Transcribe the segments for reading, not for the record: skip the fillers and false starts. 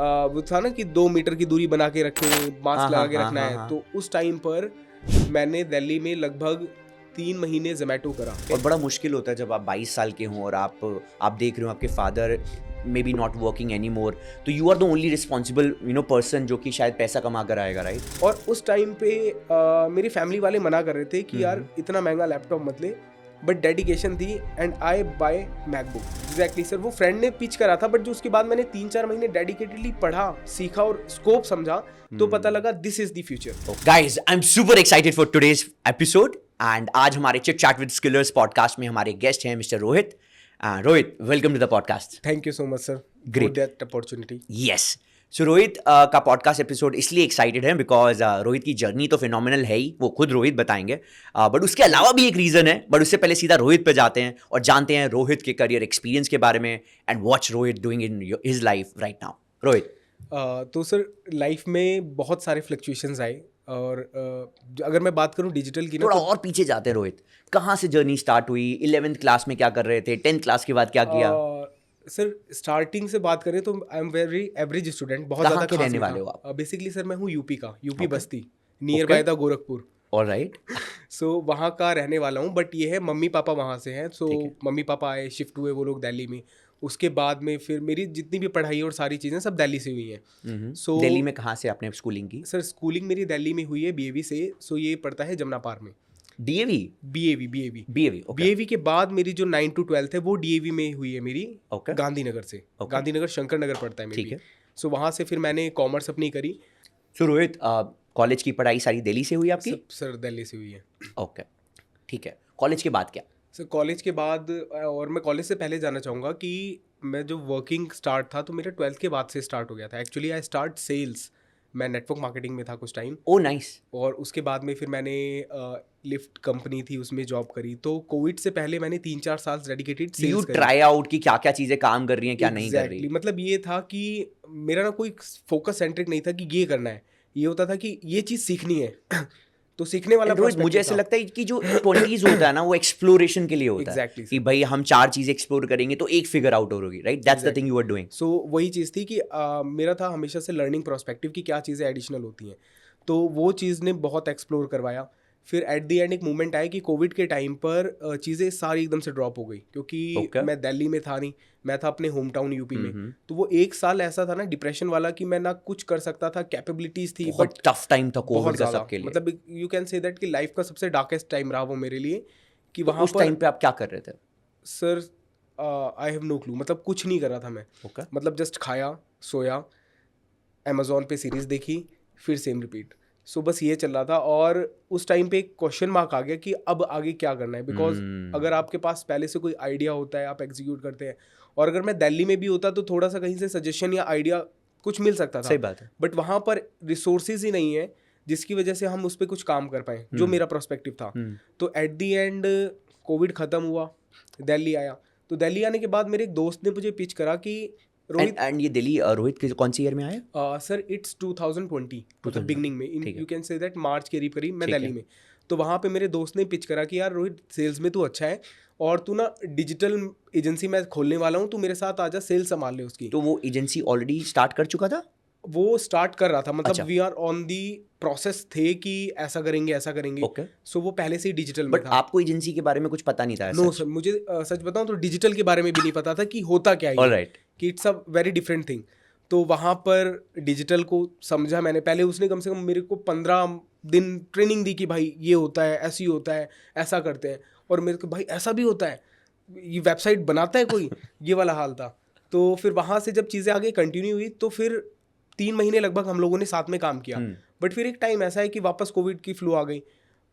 वो था ना कि 2 मीटर की दूरी बना के रखें, मास्क लगा के रखना है। तो उस टाइम पर मैंने दिल्ली में लगभग 3 महीने जोमेटो करा। और बड़ा मुश्किल होता है जब आप 22 साल के हों और आप देख रहे हो आपके father may be not working any more, तो you are the only responsible person जो कि शायद पैसा कमा कर आएगा, राइट? और उस टाइम पे मेरी फैमिली वाले मना कर रहे थे कि यार इतना महंगा लैपटॉप मत ले, बट डेडिकेशन थी and I buy MacBook. Exactly sir, वो फ्रेंड ने पिच करा था, बट जो उसके बाद मैंने 3-4 महीने डेडिकेटेडली पढ़ा, सीखा और स्कोप समझा, तो पता लगा this is the future. Guys, I am super excited for today's episode and आज हमारे chit chat with Skillers podcast में हमारे गेस्ट हैं mister Rohit. Rohit, welcome to the podcast. Thank you so much sir, Great. That opportunity. Yes, so Rohit का podcast episode इसलिए excited है because Rohit की journey तो फिनोमिनल है ही, वो खुद रोहित बताएंगे, बट उसके अलावा भी एक रीज़न है। बट उससे पहले सीधा रोहित पे जाते हैं और जानते हैं रोहित के करियर एक्सपीरियंस के बारे में and what's Rohit doing in his life right now. Rohit, तो सर लाइफ में बहुत सारे फ्लक्चुएशंस आए और अगर मैं बात करूं डिजिटल की ना, थोड़ा और पीछे जाते हैं रोहित, कहाँ से जर्नी स्टार्ट हुई? 11th क्लास में क्या कर रहे थे? 10th क्लास के बाद क्या किया? सर स्टार्टिंग से बात करें तो I am very average student, बहुत कहाँ ज़्यादा के खास रहने नहीं वाले था। हो आप? बेसिकली सर मैं हूँ यूपी का, UP Okay. Basti, near by the Gorakhpur. Alright. So वहाँ का रहने वाला हूँ, बट ये है मम्मी पापा वहाँ से हैं। सो ठीक है। मम्मी पापा आए, शिफ्ट हुए वो लोग दिल्ली में। उसके बाद में फिर मेरी जितनी भी पढ़ाई और सारी चीज़ें सब दिल्ली से हुई हैं। सो दिल्ली में कहाँ से आपने स्कूलिंग की? सर स्कूलिंग मेरी दिल्ली में हुई है बीएवी से। सो ये पड़ता है जमुना पार में। डीएवी? बीएवी ओके। बीएवी के बाद मेरी जो 9 to 12 है वो डीएवी में हुई है मेरी, Okay. गांधीनगर से। गांधीनगर शंकर नगर पड़ता है मेरी। ठीक है। सो वहाँ से फिर मैंने कॉमर्स अपनी करी। सो रोहित, कॉलेज की पढ़ाई सारी दिल्ली से हुई आपकी? सर दिल्ली से हुई है। ओके, ठीक है। कॉलेज के बाद क्या? सर कॉलेज के बाद, और मैं कॉलेज से पहले जाना चाहूँगा कि मैं जो वर्किंग स्टार्ट था तो मेरा 12th के बाद से स्टार्ट हो गया था। एक्चुअली आई स्टार्ट सेल्स, मैं नेटवर्क मार्केटिंग में था कुछ टाइम। ओ नाइस। और उसके बाद में फिर मैंने लिफ्ट कंपनी थी उसमें जॉब करी। तो कोविड से पहले मैंने 3-4 साल डेडिकेटेड यू सेल्स करी। ट्राई आउट की क्या क्या चीजें काम कर रही हैं, क्या नहीं कर रही? Exactly. मतलब ये था कि मेरा ना कोई फोकस सेंट्रिक नहीं था कि ये करना है, ये होता था कि ये चीज़ सीखनी है तो सीखने वाला रोहित, मुझे ऐसा लगता है कि जो 20s होता है ना वो एक्सप्लोरेशन के लिए होता है। Exactly, कि भाई हम 4 चीजें एक्सप्लोर करेंगे तो एक फिगर आउट होगी, right? That's the thing you are doing. So वही चीज़ थी कि मेरा था हमेशा से लर्निंग प्रोस्पेक्टिव की क्या चीज़ें एडिशनल होती हैं। तो वो चीज़ ने बहुत एक्सप्लोर करवाया। फिर एट द एंड एक मोमेंट आया कि कोविड के टाइम पर चीज़ें सारी एकदम से ड्रॉप हो गई, क्योंकि मैं दिल्ली में था नहीं, मैं था अपने होम टाउन यूपी में। तो वो एक साल ऐसा था ना डिप्रेशन वाला कि मैं ना कुछ कर सकता था, कैपेबिलिटीज थी, बहुत टफ टाइम था कोविड का सबके लिए। मतलब यू कैन से दैट कि लाइफ का सबसे डार्केस्ट टाइम रहा वो मेरे लिए। कि वहाँ उस टाइम पे आप क्या कर रहे थे? Sir I have no clue, मतलब कुछ नहीं कर रहा था मैं। मतलब जस्ट खाया, सोया, अमेजोन पे सीरीज देखी, फिर सेम रिपीट। सो बस ये चल रहा था। और उस टाइम पे एक क्वेश्चन मार्क आ गया कि अब आगे क्या करना है, बिकॉज अगर आपके पास पहले से कोई आइडिया होता है आप एग्जीक्यूट करते हैं। और अगर मैं दिल्ली में भी होता तो थोड़ा सा कहीं से सजेशन या आइडिया कुछ मिल सकता था। सही बात है। बट वहाँ पर रिसोर्सेज ही नहीं है जिसकी वजह से हम उस पर कुछ काम कर पाए, जो मेरा प्रोस्पेक्टिव था। तो एट दी एंड कोविड ख़त्म हुआ, दिल्ली आया। तो दिल्ली आने के बाद मेरे एक दोस्त ने मुझे पिच करा कि रोहित, एंड ये दिल्ली रोहित के कौन सी ईयर में आया? सर इट्स 2020, मतलब बिगनिंग में, इन यू कैन से दैट मार्च के करीब मैं दिल्ली में। तो वहाँ पे मेरे दोस्त ने पिच करा कि यार रोहित, सेल्स में तू अच्छा है और तू ना डिजिटल एजेंसी मैं खोलने वाला हूँ, तू मेरे साथ आजा, सेल्स संभाल ले उसकी। तो वो एजेंसी ऑलरेडी स्टार्ट कर चुका था? वो स्टार्ट कर रहा था, मतलब we are on the process थे कि ऐसा करेंगे ऐसा करेंगे। Okay. सो वो पहले से ही डिजिटल में बट था। आपको एजेंसी के बारे में कुछ पता नहीं था? नो सर, मुझे सच बताऊं तो डिजिटल के बारे में भी नहीं पता था कि होता क्या है। ऑलराइट। कि it's a very different thing. तो वहाँ पर डिजिटल को समझा मैंने। पहले उसने कम से कम मेरे को 15 दिन ट्रेनिंग दी कि भाई ये होता है, ऐसी होता है, ऐसा करते हैं। और मेरे को भाई ऐसा भी होता है, ये वेबसाइट बनाता है कोई, ये वाला हाल था। तो फिर वहाँ से जब चीज़ें आगे कंटिन्यू हुई तो फिर 3 महीने लगभग हम लोगों ने साथ में काम किया। बट फिर एक टाइम ऐसा है कि वापस कोविड की फ्लू आ गई।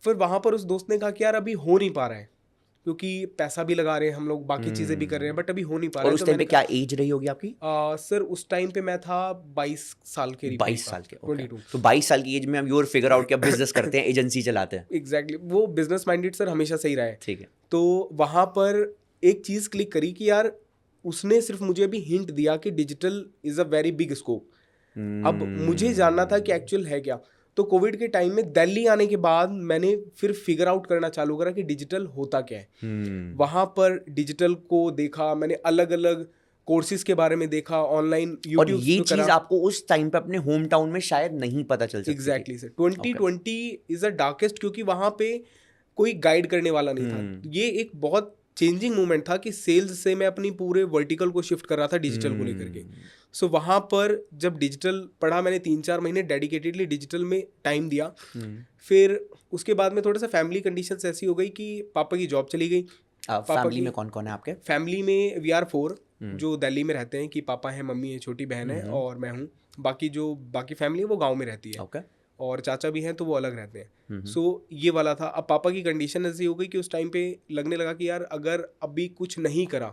फिर वहाँ पर उस दोस्त ने कहा कि यार अभी हो नहीं पा रहा है, क्योंकि पैसा भी लगा रहे हैं हम लोग, बाकी चीज़ें भी कर रहे हैं, बट अभी हो नहीं पा रहा है। और उस टाइम पे क्या एज रही होगी आपकी? सर उस टाइम पे मैं था 22 साल के। 22 साल के, 22। तो 22 साल की एज में हम योर फिगर आउट क्या बिजनेस करते हैं, एजेंसी चलाते हैं। एग्जैक्टली, वो बिजनेस माइंडेड सर हमेशा सही रहा है। ठीक है। तो वहाँ पर एक चीज़ क्लिक करी कि यार उसने सिर्फ मुझे अभी हिंट दिया कि digital is a very big scope. अब मुझे जानना था कि एक्चुअल है क्या। तो कोविड के टाइम में दिल्ली आने के बाद मैंने फिर फिगर आउट करना चालू करा कि डिजिटल होता क्या है। वहाँ पर डिजिटल को देखा मैंने, अलग अलग कोर्सेज के बारे में देखा, ऑनलाइन और यूट्यूब ये चीज आपको उस टाइम पे अपने होम टाउन में शायद नहीं पता चल सकती। Exactly sir. 2020 is the darkest, क्योंकि वहां पे कोई गाइड करने वाला नहीं था। ये एक बहुत चेंजिंग मोमेंट था कि सेल्स से मैं अपनी पूरे वर्टिकल को शिफ्ट कर रहा था डिजिटल को लेकर के। सो वहाँ पर जब डिजिटल पढ़ा मैंने 3-4 महीने डेडिकेटेडली डिजिटल में टाइम दिया। फिर उसके बाद में थोड़ा सा फैमिली कंडीशंस ऐसी हो गई कि पापा की जॉब चली गई। फैमिली में कौन कौन है आपके? फैमिली में वी आर 4 जो दिल्ली में रहते हैं, कि पापा है, मम्मी है, छोटी बहन है और मैं हूँ। बाकी फैमिली है वो गाँव में रहती है। ओके। और चाचा भी हैं तो वो अलग रहते हैं। सो ये वाला था। अब पापा की कंडीशन ऐसी हो गई कि उस टाइम पे लगने लगा कि यार अगर अभी कुछ नहीं करा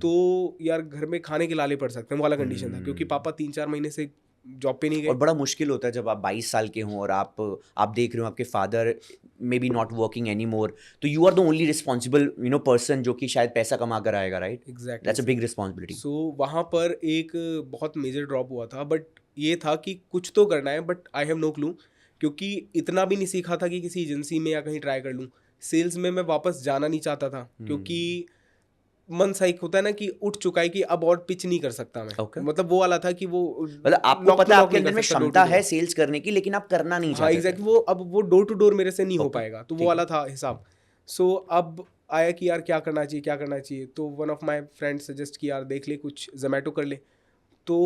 तो यार घर में खाने के लाले पड़ सकते हैं, वो वाला कंडीशन था। क्योंकि पापा 3-4 महीने से जॉब पे नहीं गए। और बड़ा मुश्किल होता है जब आप 22 साल के हों और आप देख रहे हो आपके father may be not working any more, तो you are the only responsible person जो कि शायद पैसा कमा कर आएगा, right? Exactly, that's a big responsibility. So वहाँ पर एक बहुत मेजर ड्रॉप हुआ था। बट ये था कि कुछ तो करना है, but I have no clue, क्योंकि इतना भी नहीं सीखा था कि किसी एजेंसी में या कहीं ट्राई कर लूँ। सेल्स में मैं वापस जाना नहीं चाहता था, क्योंकि मन सा एक होता है ना कि उठ चुका है कि अब और पिच नहीं कर सकता मैं। Okay. मतलब वो वाला था कि वो मतलब आपको पता है आपके अंदर में क्षमता है सेल्स करने की, लेकिन आप करना नहीं चाहते। एग्जैक्टली, वो अब वो डोर टू डोर मेरे से नहीं हो पाएगा, तो वो वाला था हिसाब। सो अब आया कि यार क्या करना चाहिए। तो one of my friend suggest कि यार देख ले कुछ जोमेटो कर ले। तो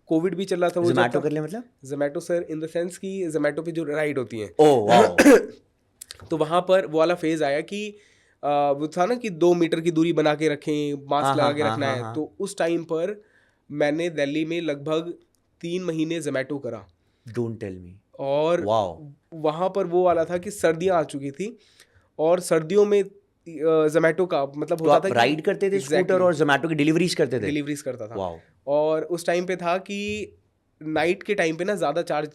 कोविड भी चल रहा था वो। जोमेटो कर ले मतलब? Zomato sir in the sense कि जोमेटो पे जो राइड होती है। Oh wow. तो वहाँ पर वो वाला फेज आया कि वो था ना कि 2 मीटर की दूरी बना के रखें, मास्क लगा के रखना है। तो उस टाइम पर मैंने दिल्ली में लगभग 3 महीने जोमेटो करा। Don't tell me. और वहाँ पर वो वाला था कि सर्दियाँ आ चुकी थी और सर्दियों में जोमेटो का मतलब होता था कि राइड करते थे स्कूटर और जोमेटो की डिलीवरीज करते थे? डिलीवरीज करता था। वाओ। और उस टाइम पे था कि नाइट के टाइम पे ना ज़्यादा चार्ज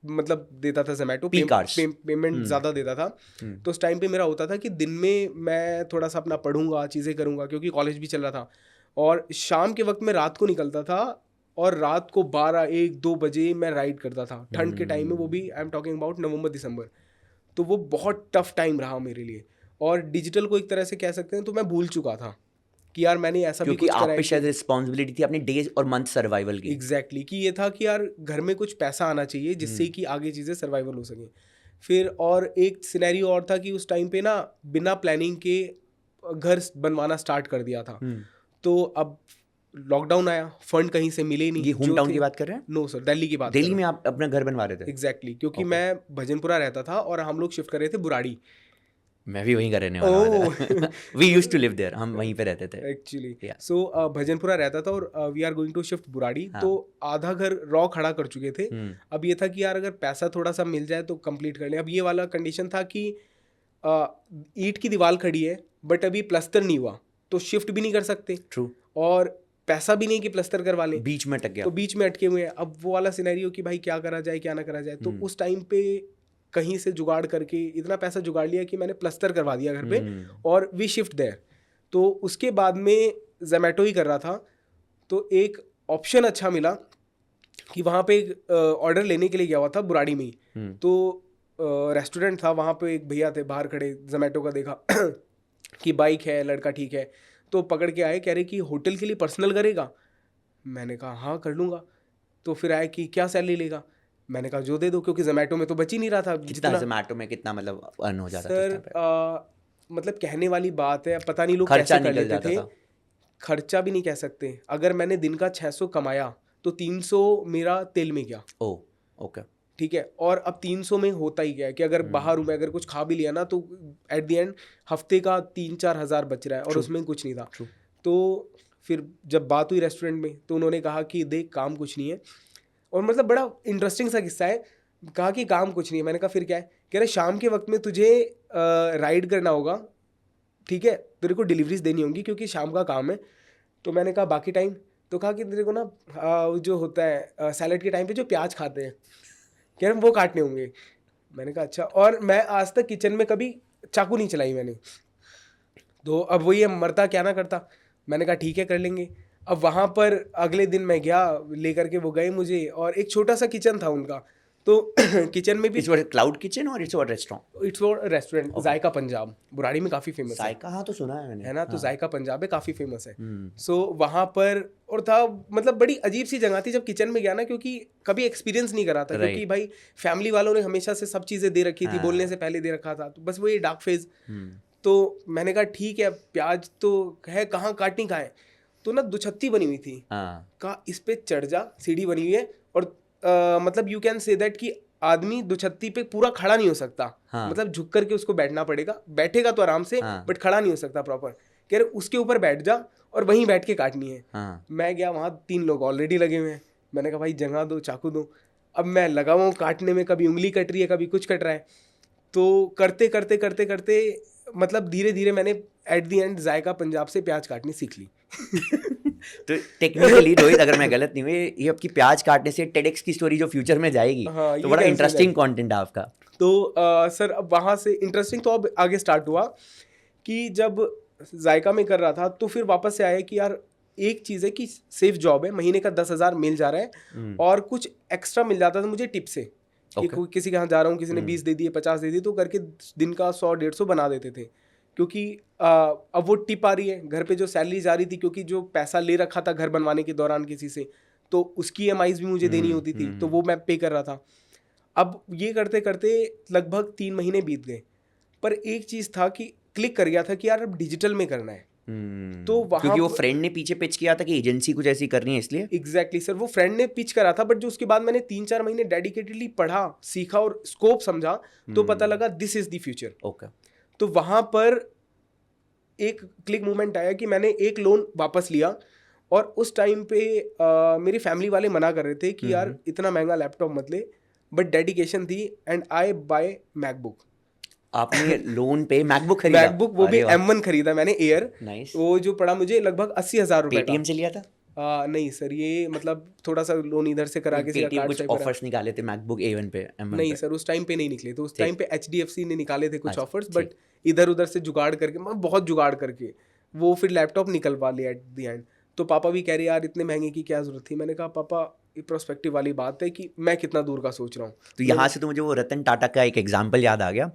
मतलब देता था जोमेटो, पेमेंट ज़्यादा देता था। तो उस टाइम पे मेरा होता था कि दिन में मैं थोड़ा सा अपना पढ़ूंगा, चीज़ें करूंगा, क्योंकि कॉलेज भी चल रहा था। और शाम के वक्त में रात को निकलता था और रात को 12-1-2 बजे मैं राइड करता था, ठंड के टाइम में। वो भी आई एम टॉकिंग अबाउट नवंबर-दिसंबर। तो वो बहुत टफ टाइम रहा मेरे लिए। और डिजिटल को एक तरह से कह सकते हैं तो मैं भूल चुका था कि यार मैंने ऐसा भी कुछ करा है। क्योंकि आप पे शायद रिस्पॉन्सिबिलिटी थी अपने डेज और मंथ सर्वाइवल की। एग्जैक्टली, कि ये था कि यार घर में कुछ पैसा आना चाहिए जिससे कि आगे चीज़ें सर्वाइवल हो सकें। फिर और एक सिनेरियो और था कि उस टाइम पे ना बिना प्लानिंग के घर बनवाना स्टार्ट कर दिया था। तो अब लॉकडाउन आया, फंड कहीं से मिले नहीं। ये होम टाउन की बात कर रहे हैं? नो सर, दिल्ली की बात। दिल्ली में आप अपना घर बनवा रहे थे? एग्जैक्टली, क्योंकि मैं भजनपुरा रहता था और हम लोग शिफ्ट कर रहे थे बुराड़ी। मैं भी वहीं का रहने वाला था। We used to live there, हम वहीं पे रहते थे एक्चुअली। सो भजनपुरा रहता था और we are going to shift Burari. तो आधा घर रॉ खड़ा कर चुके थे। अब ये था कि यार अगर पैसा थोड़ा सा मिल जाए तो कंप्लीट कर लें। अब ये वाला कंडीशन था कि ईंट की दीवार खड़ी है बट अभी प्लस्तर नहीं हुआ, तो शिफ्ट भी नहीं कर सकते। ट्रू। और पैसा भी नहीं कि प्लस्तर करवा लें, बीच में अटक गया। तो बीच में अटके हुए हैं। अब वो वाला सिनेरियो कि भाई क्या करा जाए क्या ना करा जाए। तो उस टाइम पे कहीं से जुगाड़ करके इतना पैसा जुगाड़ लिया कि मैंने प्लस्तर करवा दिया घर पे और वी शिफ्ट देयर। तो उसके बाद में जोमेटो ही कर रहा था। तो एक ऑप्शन अच्छा मिला कि वहाँ पे एक ऑर्डर लेने के लिए गया हुआ था बुराड़ी में ही। तो रेस्टोरेंट था, वहाँ पे एक भैया थे बाहर खड़े, जोमेटो का देखा कि बाइक है, लड़का ठीक है, तो पकड़ के आए, कह रहे कि होटल के लिए पर्सनल करेगा। मैंने कहा हाँ कर लूँगा। तो फिर आए कि क्या सैलरी लेगा। मैंने कहा जो दे दो, क्योंकि जोमेटो में तो बच ही नहीं रहा था। कितना जोमेटो में कितना मतलब अर्न हो जाता सर मतलब कहने वाली बात है, पता नहीं लोग कैसे कर लेते थे। खर्चा भी नहीं कह सकते। अगर मैंने दिन का 600 कमाया तो 300 मेरा तेल में गया। ओह ओके, ठीक है। और अब 300 में होता ही क्या है कि अगर बाहर हूँ मैं, अगर कुछ खा भी लिया ना तो एट द एंड हफ्ते का 3-4 हज़ार बच रहा है और उसमें कुछ नहीं था। तो फिर जब बात हुई रेस्टोरेंट में तो उन्होंने कहा कि देख काम कुछ नहीं है। और मतलब बड़ा इंटरेस्टिंग सा किस्सा है। कहा कि काम कुछ नहीं है। मैंने कहा फिर क्या है। कह रहे शाम के वक्त में तुझे राइड करना होगा, ठीक है, तेरे को डिलीवरीज देनी होंगी क्योंकि शाम का काम है। तो मैंने कहा बाकी टाइम, तो कहा कि तेरे को ना जो होता है सैलड के टाइम पे जो प्याज खाते हैं, कह रहे वो काटने होंगे। मैंने कहा अच्छा। और मैं आज तक किचन में कभी चाकू नहीं चलाई मैंने। तो अब वही है, मरता क्या ना करता। मैंने कहा ठीक है कर लेंगे। अब वहाँ पर अगले दिन मैं गया लेकर के, वो गए मुझे, और एक छोटा सा किचन था उनका। तो किचन में भी इट्स व्हाट क्लाउड किचन और इट्स व्हाट रेस्टोरेंट? इट्स वो रेस्टोरेंट जायका पंजाब, बुराड़ी में काफ़ी फेमस है। जायका, हाँ तो सुना है मैंने, है ना, तो हाँ। जायका पंजाब है, काफ़ी फेमस है। हम्म, सो वहाँ पर और था, मतलब बड़ी अजीब सी जगह थी जब किचन में गया ना, क्योंकि कभी एक्सपीरियंस नहीं करा था, क्योंकि Right. भाई फैमिली वालों ने हमेशा से सब चीज़ें दे रखी थी, हाँ। बोलने से पहले दे रखा था, तो बस वो ये डार्क फेज। हम्म, तो मैंने कहा ठीक है, प्याज तो है, कहाँ काटनी कहाँ है, तो ना दुछत्ती बनी हुई थी, हाँ, कहा इस पे चढ़ जा, सीढ़ी बनी हुई है, और मतलब यू कैन से दैट कि आदमी दुछत्ती पे पूरा खड़ा नहीं हो सकता, हाँ। मतलब झुक करके उसको बैठना पड़ेगा, बैठेगा तो आराम से, हाँ। बट खड़ा नहीं हो सकता प्रॉपर। कह रहे उसके ऊपर बैठ जा और वहीं बैठ के काटनी है। हाँ। मैं गया, वहाँ 3 लोग ऑलरेडी लगे हुए हैं, मैंने कहा भाई जगह दो, चाकू दो। अब मैं लगा हुआ हूँ काटने में, कभी उंगली कट रही है, कभी कुछ कट रहा है, तो करते करते करते करते मतलब धीरे धीरे मैंने एट दी एंड जायका पंजाब से प्याज काटनी सीख ली। तो टेक्निकली रोहित, अगर मैं गलत नहीं हूँ, ये आपकी प्याज काटने से टेडेक्स की स्टोरी जो फ्यूचर में जाएगी, हाँ, तो you बड़ा can say interesting that। Content है आपका। तो सर अब वहाँ से इंटरेस्टिंग तो अब आगे स्टार्ट हुआ कि जब जायका में कर रहा था, तो फिर वापस से आया कि यार एक चीज़ है कि सेफ जॉब है, महीने का 10,000 मिल जा रहा है, और कुछ एक्स्ट्रा मिल जाता था मुझे टिप से, कि Okay. कोई किसी के यहाँ जा रहा हूँ, किसी ने 20 दे दिए, 50 दे दिए, तो करके दिन का 100-150 बना देते थे। क्योंकि अब वो टिप आ रही है, घर पे जो सैलरी जा रही थी, क्योंकि जो पैसा ले रखा था घर बनवाने के दौरान किसी से, तो उसकी EMIs भी मुझे देनी होती थी, तो वो मैं पे कर रहा था। अब ये करते करते लगभग 3 महीने बीत गए, पर एक चीज़ था कि क्लिक कर गया था कि यार अब डिजिटल में करना है। तो वहाँ क्योंकि वो फ्रेंड ने पीछे पिच किया था कि एजेंसी कुछ ऐसी करनी है, इसलिए। एग्जैक्टली सर, वो फ्रेंड ने पिच करा था, बट जो उसके बाद मैंने 3-4 महीने डेडिकेटेडली पढ़ा, सीखा और स्कोप समझा, तो पता लगा this is the future. Okay. तो वहाँ पर एक क्लिक मूवमेंट आया कि मैंने एक लोन वापस लिया, और उस टाइम पे मेरी फैमिली वाले मना कर रहे थे कि यार इतना महंगा लैपटॉप मत ले, बट डेडिकेशन थी, एंड आई बाय मैकबुक। आपने लोन पे मैकबुक खरीदा? मैकबुक, वो भी M1 खरीदा मैंने एयर। नाइस। वो जो पड़ा मुझे लगभग 80,000 रुपए का। पेटीएम से लिया था? नहीं सर, ये मतलब थोड़ा सा लोन इधर से करा के पेटीएम कुछ ऑफर्स निकाले थे मैकबुक A1 पे, M1 नहीं पे? सर, उस टाइम पे नहीं निकले, तो उस टाइम पे HDFC ने निकाले थे कुछ अच्छा, ऑफर्स, बट इधर उधर से जुगाड़ करके, मतलब बहुत जुगाड़ करके वो फिर लैपटॉप निकलवा लिया एट द एंड। तो पापा भी कह रहे यार इतने महंगे की क्या जरूरत थी। मैंने कहा पापा, ये प्रोस्पेक्टिव वाली बात है कि मैं कितना दूर का सोच रहा हूँ। तो यहाँ से तो मुझे वो रतन टाटा का एक एग्जाम्पल याद आ गया।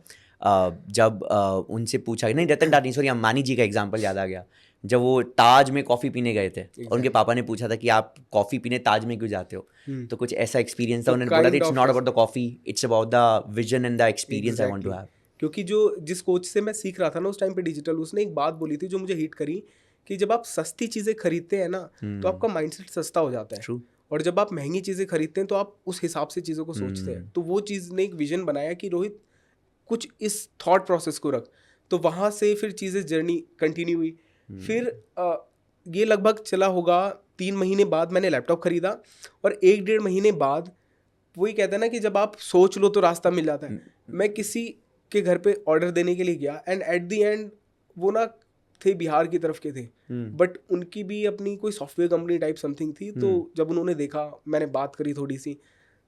जब उनसे पूछा, नहीं रतन टाटा नहीं, सॉरी, अंबानी जी का एग्जाम्पल याद आ गया। जब वो ताज में कॉफ़ी पीने गए थे, और उनके पापा ने पूछा था कि आप कॉफ़ी पीने ताज में क्यों जाते हो, तो कुछ ऐसा एक्सपीरियंस था, उन्होंने बोला था it's not about the coffee, it's about the vision and the experience I want to have. क्योंकि जो जिस कोच से मैं सीख रहा था ना उस टाइम पे डिजिटल, उसने एक बात बोली थी जो मुझे हिट करी, कि जब आप सस्ती चीज़ें खरीदते हैं ना, तो आपका माइंडसेट सस्ता हो जाता है। True. और जब आप महंगी चीज़ें खरीदते हैं तो आप उस हिसाब से चीज़ों को सोचते हैं। तो वो चीज़ ने एक विजन बनाया कि रोहित कुछ इस थॉट प्रोसेस को रख। तो वहाँ से फिर चीज़ें जर्नी कंटिन्यू हुई। फिर ये लगभग चला होगा 3 महीने बाद मैंने लैपटॉप खरीदा, और 1-1.5 महीने बाद वही कहते हैं ना कि जब आप सोच लो तो रास्ता मिल जाता है। मैं किसी के घर पे ऑर्डर देने के लिए गया, एंड एट द एंड वो ना थे बिहार की तरफ के थे, बट उनकी भी अपनी कोई सॉफ्टवेयर कंपनी टाइप समथिंग थी। तो जब उन्होंने देखा, मैंने बात करी थोड़ी सी,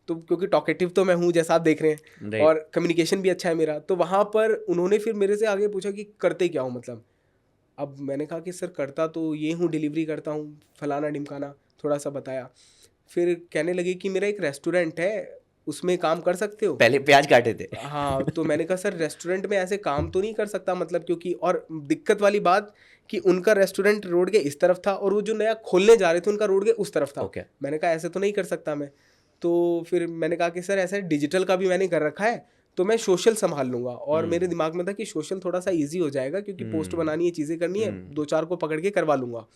तो क्योंकि टॉकेटिव तो मैं हूँ जैसा आप देख रहे हैं, और कम्युनिकेशन भी अच्छा है मेरा, तो वहाँ पर उन्होंने फिर मेरे से आगे पूछा कि करते क्या हूँ मतलब। अब मैंने कहा कि सर करता तो ये हूँ, डिलीवरी करता हूँ, फलाना ढिमकाना, थोड़ा सा बताया। फिर कहने लगे कि मेरा एक रेस्टोरेंट है, उसमें काम कर सकते हो। पहले प्याज काटे थे? हाँ, तो मैंने कहा सर रेस्टोरेंट में ऐसे काम तो नहीं कर सकता, मतलब क्योंकि, और दिक्कत वाली बात कि उनका रेस्टोरेंट रोड के इस तरफ था, और वो जो नया खोलने जा रहे थे उनका रोड के उस तरफ था। Okay. मैंने कहा ऐसे तो नहीं कर सकता मैं। तो फिर मैंने कहा कि सर ऐसे डिजिटल का भी मैंने कर रखा है, तो मैं सोशल संभाल लूंगा। और मेरे दिमाग में था कि सोशल थोड़ा सा ईजी हो जाएगा, क्योंकि पोस्ट बनानी है, चीज़ें करनी है, 2-4 को पकड़ के करवा लूंगा।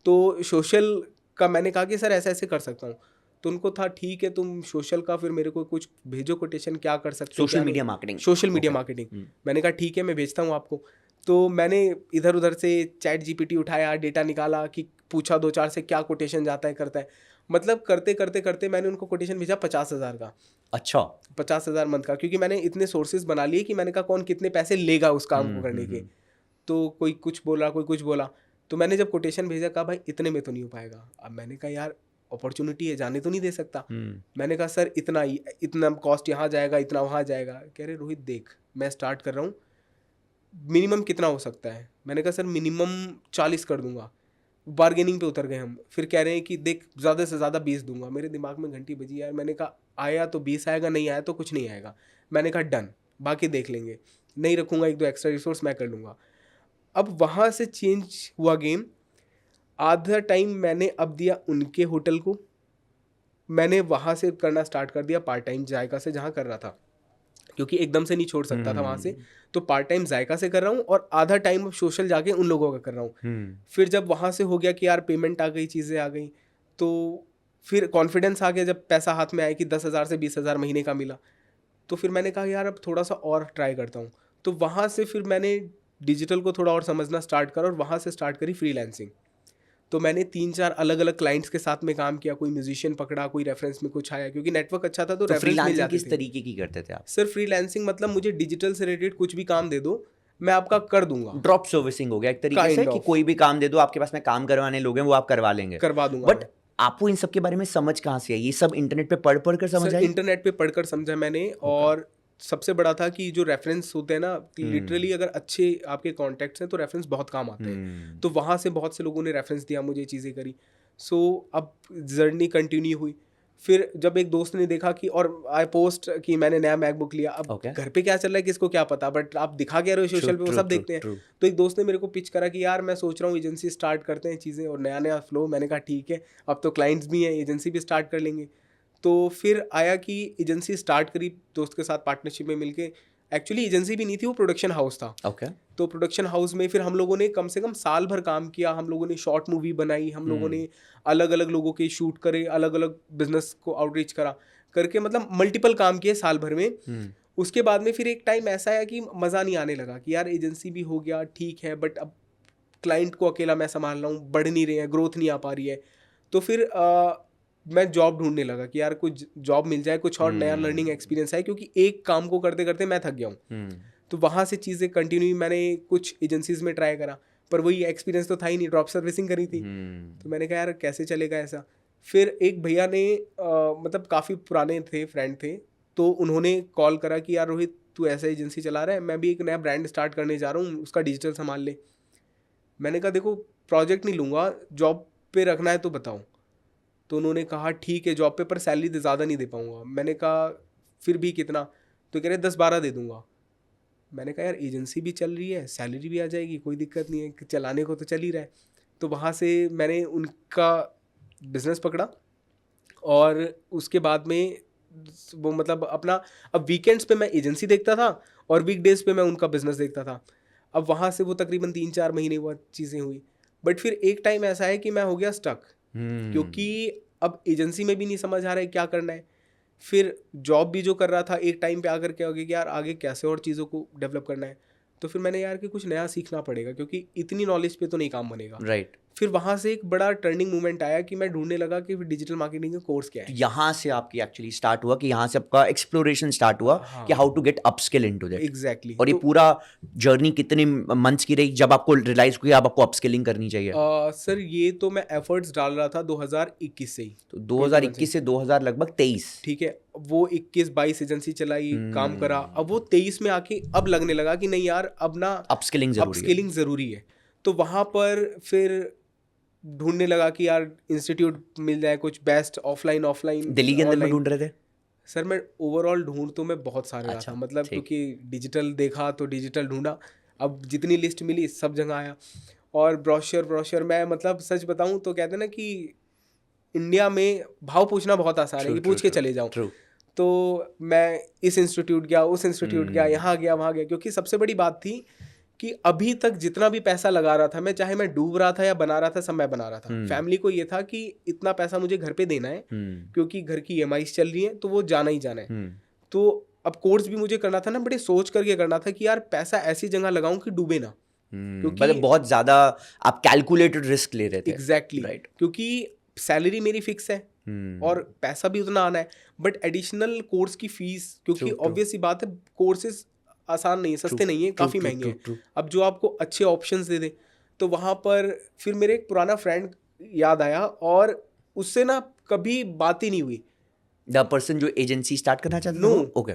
तो सोशल का मैंने कहा कि सर ऐसे ऐसे कर सकता हूँ। तो उनको था ठीक है, तुम सोशल का फिर मेरे को कुछ भेजो कोटेशन, क्या कर सकते हो। Social media marketing? Social media marketing. मैंने कहा ठीक है, मैं भेजता हूँ आपको। तो मैंने इधर उधर से चैट GPT उठाया, डेटा निकाला, कि पूछा 2-4 से क्या कोटेशन जाता है, करता है, मतलब करते करते करते मैंने उनको कोटेशन भेजा 50,000 का। अच्छा, 50,000 मंथ का, क्योंकि मैंने इतने सोर्सेज बना लिए कि मैंने कहा कौन कितने पैसे लेगा उस काम को करने के। तो कोई कुछ बोला, कोई कुछ बोला, तो मैंने जब कोटेशन भेजा, कहा भाई इतने में तो नहीं हो पाएगा। अब मैंने कहा यार अपॉर्चुनिटी है, जाने तो नहीं दे सकता। मैंने कहा सर इतना कॉस्ट यहाँ जाएगा, इतना वहाँ जाएगा। कह रहे रोहित देख, मैं स्टार्ट कर रहा हूँ, मिनिमम कितना हो सकता है। मैंने कहा सर मिनिमम 40 कर दूंगा। बार्गेनिंग पे उतर गए हम, फिर कह रहे हैं कि देख ज़्यादा से ज़्यादा 20 दूंगा। मेरे दिमाग में घंटी बजी यार, मैंने कहा आया तो 20 आएगा, नहीं आया तो कुछ नहीं आएगा। मैंने कहा डन, बाकी देख लेंगे, नहीं रखूँगा, 1-2 एक्स्ट्रा रिसोर्स मैं कर लूँगा। अब वहाँ से चेंज हुआ गेम। आधा टाइम मैंने अब दिया उनके होटल को, मैंने वहाँ से करना स्टार्ट कर दिया पार्ट टाइम जायका से जहाँ कर रहा था, क्योंकि एकदम से नहीं छोड़ सकता था वहाँ से। तो पार्ट टाइम जायका से कर रहा हूँ और आधा टाइम सोशल जाके उन लोगों का कर रहा हूँ। फिर जब वहाँ से हो गया कि यार पेमेंट आ गई, चीज़ें आ गई, तो फिर कॉन्फिडेंस आ गया जब पैसा हाथ में आया कि 10,000 से 20,000 महीने का मिला। तो फिर मैंने कहा यार अब थोड़ा सा और ट्राई करता हूँ। तो वहाँ से फिर मैंने डिजिटल को थोड़ा और समझना स्टार्ट करा और वहाँ से स्टार्ट करी फ्रीलांसिंग। तो मैंने 3-4 अलग अलग क्लाइंट्स के साथ में काम किया, कोई म्यूजिशियन पकड़ा, कोई रेफरेंस में कुछ आया, क्योंकि नेटवर्क अच्छा था तो रेफरेंस मिल फ्रीलांसिंग जाते किस थे। तरीके की करते थे आप? सर फ्रीलांसिंग मतलब मुझे डिजिटल से रिलेटेड कुछ भी काम दे दो, मैं आपका कर दूंगा। ड्रॉप सर्विसिंग हो गया एक तरीके से, Kind कि of. कोई भी काम दे दो, आपके पास में काम करवाने लोग हैं वो आप करवा लेंगे। करवा दूंगा बट मैं। आपको इन सब के बारे में समझ कहाँ से आई? ये सब इंटरनेट पे पढ़ पढ़ कर समझ सर आई? इंटरनेट पे पढ़कर समझा मैंने। और सबसे बड़ा था कि जो रेफरेंस होते हैं ना, लिटरली अगर अच्छे आपके कॉन्टैक्ट्स हैं तो रेफरेंस बहुत काम आते हैं। तो वहाँ से बहुत से लोगों ने रेफरेंस दिया, मुझे चीज़ें करी। सो अब जर्नी कंटिन्यू हुई। फिर जब एक दोस्त ने देखा कि, और आई पोस्ट कि मैंने नया मैकबुक लिया, अब Okay. घर पे क्या चल रहा है किसको क्या पता, बट आप दिखा क्या रहे हो सोशल पे, वो सब देखते हैं। तो एक दोस्त ने मेरे को पिच करा कि यार मैं सोच रहा हूँ एजेंसी स्टार्ट करते हैं, चीज़ें और नया नया फ्लो। मैंने कहा ठीक है, अब तो क्लाइंट्स भी हैं, एजेंसी भी स्टार्ट कर लेंगे। तो फिर आया कि एजेंसी स्टार्ट करी दोस्त के साथ पार्टनरशिप में मिलके। एक्चुअली एजेंसी भी नहीं थी, वो प्रोडक्शन हाउस था। ओके। तो प्रोडक्शन हाउस में फिर हम लोगों ने कम से कम साल भर काम किया। हम लोगों ने शॉर्ट मूवी बनाई, हम लोगों ने अलग अलग लोगों के शूट करे, अलग अलग बिजनेस को आउटरीच करा करके, मतलब मल्टीपल काम किए साल भर में। उसके बाद में फिर एक टाइम ऐसा आया कि मज़ा नहीं आने लगा कि यार एजेंसी भी हो गया ठीक है, बट अब क्लाइंट को अकेला मैं संभाल रहा हूँ, बढ़ नहीं रहे हैं, ग्रोथ नहीं आ पा रही है। तो फिर मैं जॉब ढूंढने लगा कि यार कुछ जॉब मिल जाए, कुछ और नया लर्निंग एक्सपीरियंस है, क्योंकि एक काम को करते करते मैं थक गया हूँ। तो वहाँ से चीज़ें कंटिन्यू, मैंने कुछ एजेंसीज में ट्राई करा, पर वही एक्सपीरियंस तो था ही नहीं, ड्रॉप सर्विसिंग करी थी। तो मैंने कहा यार कैसे चलेगा ऐसा। फिर एक भैया ने मतलब काफ़ी पुराने थे, फ्रेंड थे, तो उन्होंने कॉल करा कि यार रोहित तू ऐसा एजेंसी चला रहा है, मैं भी एक नया ब्रांड स्टार्ट करने जा रहा हूँ, उसका डिजिटल संभाल ले। मैंने कहा देखो प्रोजेक्ट नहीं लूँगा, जॉब पे रखना है तो बताओ। तो उन्होंने कहा ठीक है जॉब पे, पर सैलरी ज़्यादा नहीं दे पाऊँगा। मैंने कहा फिर भी कितना? तो कह रहे 10-12 दे दूँगा। मैंने कहा यार एजेंसी भी चल रही है, सैलरी भी आ जाएगी, कोई दिक्कत नहीं है, चलाने को तो चल ही रहा है। तो वहाँ से मैंने उनका बिज़नेस पकड़ा और उसके बाद में वो मतलब अपना, अब वीकेंड्स पे मैं एजेंसी देखता था और वीकडेज पे मैं उनका बिज़नेस देखता था। अब वहाँ से वो तकरीबन 3-4 महीने हुआ चीज़ें हुई, बट फिर एक टाइम ऐसा है कि मैं हो गया स्टक, क्योंकि अब एजेंसी में भी नहीं समझ आ रहा है क्या करना है। फिर जॉब भी जो कर रहा था, एक टाइम पे आकर क्या हो गया कि यार आगे कैसे और चीज़ों को डेवलप करना है। तो फिर मैंने यार कि कुछ नया सीखना पड़ेगा, क्योंकि इतनी नॉलेज पे तो नहीं काम बनेगा। राइट। फिर वहाँ से एक बड़ा टर्निंग मोमेंट आया कि मैं ढूंढने लगा कि डिजिटल मार्केटिंग का कोर्स क्या तो है। यहाँ से आपकी एक्चुअली स्टार्ट हुआ, कि यहाँ से आपका एक्सप्लोरेशन स्टार्ट हुआ कि how to get upskill into that. Exactly. और ये पूरा जर्नी कितने मंथ्स की रही जब आपको रियलाइज हुआ आपको अपस्किलिंग करनी चाहिए? सर ये तो मैं एफर्ट्स डाल रहा था 2021 से ही। तो 2021 से 2000 लगभग 23। ठीक है, वो 21-22 एजेंसी चलाई, काम करा। अब वो 23 में आके अब लगने लगा कि नहीं यार अब ना अपस्किलिंग ज़रूरी है। तो वहाँ पर फिर ढूंढने लगा कि यार इंस्टीट्यूट मिल जाए कुछ बेस्ट, ऑफलाइन दिल्ली के अंदर में ढूंढ रहे थे? सर मैं ओवरऑल ढूंढ तो मैं बहुत सारे रहा अच्छा, था, मतलब ठीक। क्योंकि डिजिटल देखा तो डिजिटल ढूंढा, अब जितनी लिस्ट मिली सब जगह आया। और ब्रोशर मैं मतलब सच बताऊं तो कहते हैं ना कि इंडिया में भाव पूछना बहुत आसान है कि पूछ के चले जाओ। तो मैं इस इंस्टीट्यूट गया, उस इंस्टीट्यूट गया, यहाँ गया, वहाँ गया, क्योंकि सबसे बड़ी बात थी कि अभी तक जितना भी पैसा लगा रहा था मैं, चाहे मैं डूब रहा था या बना रहा था, सब मैं बना रहा था। फैमिली को ये था कि इतना पैसा मुझे घर पे देना है, क्योंकि घर की EMIs चल रही हैं, तो वो जाना ही जाना है। तो अब कोर्स भी मुझे करना था ना, बड़े सोच करके करना था कि यार पैसा ऐसी जगह लगाऊं कि डूबे ना, क्योंकि मतलब बहुत ज्यादा आप कैलकुलेटेड रिस्क ले रहे थे। Exactly, right. क्योंकि सैलरी मेरी फिक्स है और पैसा भी उतना आना है, बट एडिशनल कोर्स की फीस, क्योंकि ऑब्वियस सी बात है कोर्सेज आसान नहीं है, सस्ते नहीं है, काफ़ी महंगे हैं। अब जो आपको अच्छे ऑप्शंस दे दे, तो वहाँ पर फिर मेरे एक पुराना फ्रेंड याद आया और उससे ना कभी बात ही नहीं हुई। द पर्सन जो एजेंसी स्टार्ट करना चाहता था? No, okay.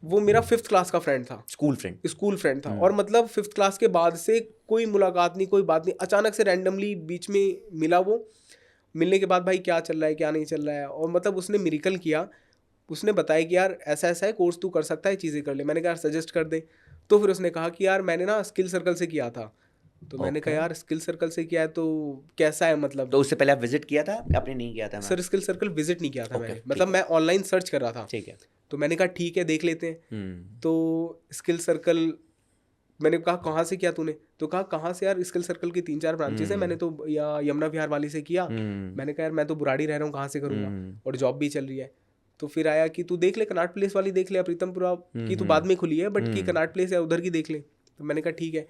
वो मेरा 5th क्लास का फ्रेंड था, स्कूल फ्रेंड था। और मतलब 5th क्लास के बाद से कोई मुलाकात नहीं, कोई बात नहीं, अचानक से रैंडमली बीच में मिला वो। मिलने के बाद भाई क्या चल रहा है क्या नहीं चल रहा है, और मतलब उसने मिरेकल किया। उसने बताया कि यार ऐसा ऐसा है कोर्स, तू कर सकता है, चीज़ें कर ले। मैंने कहा यार सजेस्ट कर दे। तो फिर उसने कहा कि यार मैंने ना स्किल सर्कल से किया था। तो मैंने कहा यार स्किल सर्कल से किया है तो कैसा है मतलब। तो उससे पहले आप विजिट किया था, आपने नहीं किया था? सर स्किल सर्कल विजिट नहीं किया था मैंने, ठीक मतलब मैं ऑनलाइन सर्च कर रहा था। ठीक है। तो मैंने कहा ठीक है देख लेते हैं। तो स्किल सर्कल मैंने कहा कहाँ से किया तूने? तो कहा कहाँ से यार, स्किल सर्कल की 3-4 ब्रांचेस है, मैंने तो या यमुना विहार वाली से किया। मैंने कहा यार मैं तो बुराड़ी रह रहा हूँ, कहाँ से करूँगा, और जॉब भी चल रही है। तो फिर आया कि तू देख ले कनाट प्लेस वाली देख ले, प्रीतमपुरा की तो बाद में खुली है, बट की कनाट प्लेस है उधर की देख ले। तो मैंने कहा ठीक है।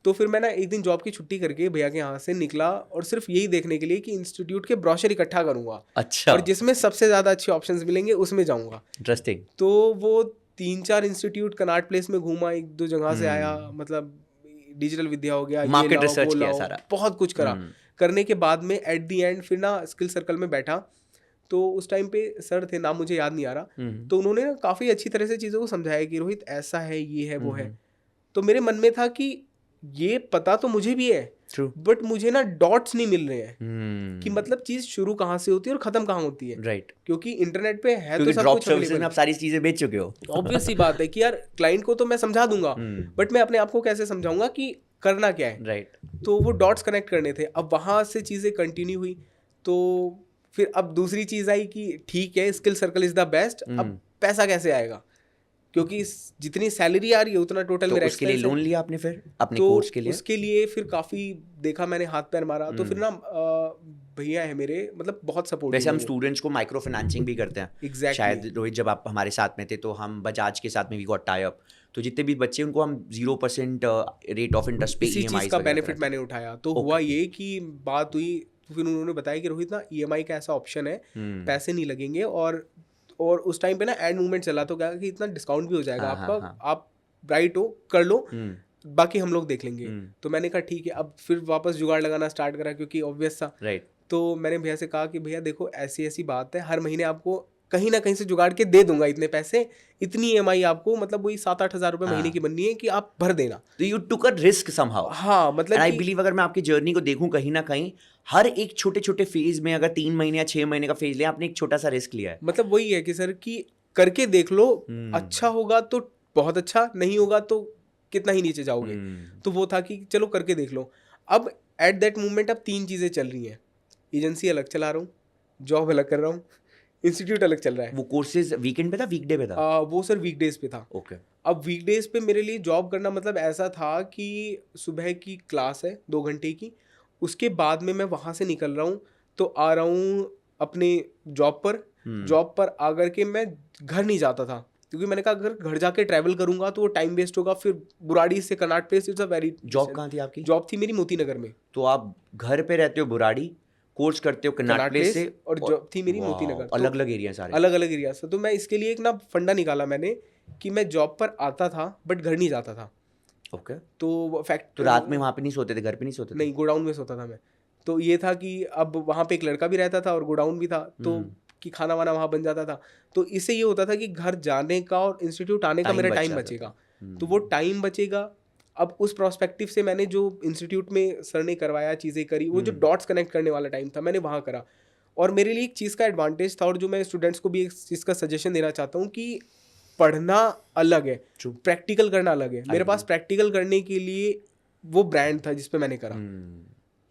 तो फिर मैं ना एक दिन जॉब की छुट्टी करके भैया के यहाँ से निकला, और सिर्फ यही देखने के लिए कि इंस्टीट्यूट के ब्रोशर इकट्ठा करूंगा। अच्छा। और जिसमें सबसे ज़्यादा अच्छे ऑप्शंस मिलेंगे उसमें जाऊंगा। इंटरेस्टिंग। तो वो 3-4 इंस्टीट्यूट कनाट प्लेस में घूमा, 1-2 जगह से आया, मतलब डिजिटल विद्या हो गया, मार्केट ये लाओ रिसर्च वो किया लाओ, सारा, बहुत कुछ करा। करने के बाद में एट दी एंड फिर ना स्किल सर्कल में बैठा। तो उस टाइम पे सर थे, नाम मुझे याद नहीं आ रहा। तो उन्होंने ना काफ़ी अच्छी तरह से चीज़ों को समझाया कि रोहित ऐसा है, ये है, वो है। तो मेरे मन में था कि ये पता तो मुझे भी है, बट मुझे ना डॉट्स नहीं मिल रहे हैं कि मतलब चीज शुरू कहाँ से होती है और खत्म कहाँ होती है। राइट। क्योंकि इंटरनेट पे है क्योंकि तो सब ड्रॉप कुछ सर्विसेज में अवेलेबल। आप सारी चीजें बेच चुके हो। ऑब्वियस सी बात है कि यार क्लाइंट को तो मैं समझा दूंगा, बट मैं अपने आप को कैसे समझाऊंगा कि करना क्या है। राइट। तो वो डॉट्स कनेक्ट करने थे। अब वहां से चीजें कंटिन्यू हुई। तो फिर अब दूसरी चीज आई कि ठीक है skill circle is the best, अब पैसा कैसे आएगा, क्योंकि जितनी सैलरी आ रही है उतना टोटल तो मेरा उसके लिए एक्सपेंस है। लोन लिया आपने फिर अपने तो कोर्स के लिए? उसके लिए फिर काफ़ी देखा मैंने, हाथ पैर मारा। तो फिर ना भैया है मेरे, मतलब बहुत सपोर्टिव। वैसे हम स्टूडेंट्स को माइक्रो फाइनेंसिंग भी करते हैं। Exactly. शायद रोहित जब आप हमारे साथ में थे तो हम बजाज के साथ में वी गॉट टाई अप, तो जितने भी बच्चे उनको हम 0% रेट ऑफ इंटरेस्ट पे इसी चीज़ का बेनिफिट मैंने उठाया। तो हुआ ये कि बात हुई, फिर उन्होंने बताया कि रोहित ना EMI का ऐसा ऑप्शन है, पैसे नहीं लगेंगे, और उस टाइम पे ना एड मूवमेंट चला, तो क्या कि इतना डिस्काउंट भी हो जाएगा आपका, आप ब्राइट हो कर लो, बाकी हम लोग देख लेंगे। तो मैंने कहा ठीक है। अब फिर वापस जुगाड़ लगाना स्टार्ट करा, क्योंकि ऑब्वियस था। राइट। तो मैंने भैया से कहा कि भैया देखो ऐसी ऐसी बात है, हर महीने आपको कहीं ना कहीं से जुगाड़ के दे दूंगा इतने पैसे, इतनी EMI आपको, मतलब वही 7-8 हज़ार रुपये महीने की बननी है कि आप भर देना। तो you took a risk somehow. हाँ मतलब आई बिलीव अगर मैं आपकी जर्नी को देखूं कहीं ना कहीं हर एक छोटे छोटे फेज में, अगर 3 महीने या 6 महीने का फेज लिया आपने, एक छोटा सा रिस्क लिया है। मतलब वही है कि सर कि करके देख लो, अच्छा होगा तो बहुत अच्छा, नहीं होगा तो कितना ही नीचे जाओगे। तो वो था कि चलो करके देख लो। अब एट दैट मोमेंट अब 3 चीज़ें चल रही हैं, एजेंसी अलग चला रहा हूँ, जॉब अलग कर रहा हूँ, इंस्टीट्यूट अलग चल रहा है। वो कोर्सेज वीकेंड पे था, वीकडे पे था? वो सर वीकडेज पे था। ओके। अब वीकडेज पे मेरे लिए जॉब करना मतलब ऐसा था कि सुबह की क्लास है 2 घंटे की, उसके बाद में मैं वहाँ से निकल रहा हूँ, तो आ रहा हूँ अपने जॉब पर आकर के मैं घर नहीं जाता था, क्योंकि मैंने कहा अगर घर जाके ट्रैवल करूंगा तो वो टाइम वेस्ट होगा। फिर बुराड़ी से Connaught place it's a very. Job कहाँ थी आपकी? जॉब थी मेरी मोती नगर में। तो आप घर पे रहते हो बुराड़ी, कोर्स करते हो कनाट प्लेस से, और जॉब थी मेरी मोती नगर। अलग अलग एरिया सारे, अलग अलग एरिया से। तो मैं इसके लिए एक ना फंडा निकाला मैंने कि मैं जॉब पर आता था बट घर नहीं जाता था। ओके। तो फैक्ट तो रात में वहाँ पे नहीं सोते थे, घर पे नहीं सोते थे? नहीं, गोडाउन में सोता था मैं। तो ये था कि अब वहाँ पे एक लड़का भी रहता था और गोडाउन भी था, तो कि खाना वाना वहाँ बन जाता था। तो इससे ये होता था कि घर जाने का और इंस्टीट्यूट आने का मेरा टाइम बचेगा। तो वो टाइम बचेगा। अब उस प्रोस्पेक्टिव से मैंने जो इंस्टीट्यूट में सर ने करवाया, चीज़ें करी, वो जो डॉट्स कनेक्ट करने वाला टाइम था मैंने वहाँ करा। और मेरे लिए एक चीज़ का एडवांटेज था, और जो मैं स्टूडेंट्स को भी एक चीज़ का सजेशन देना चाहता हूँ कि पढ़ना अलग है, प्रैक्टिकल करना अलग है। मेरे पास प्रैक्टिकल करने के लिए वो ब्रांड था जिस पे मैंने करा।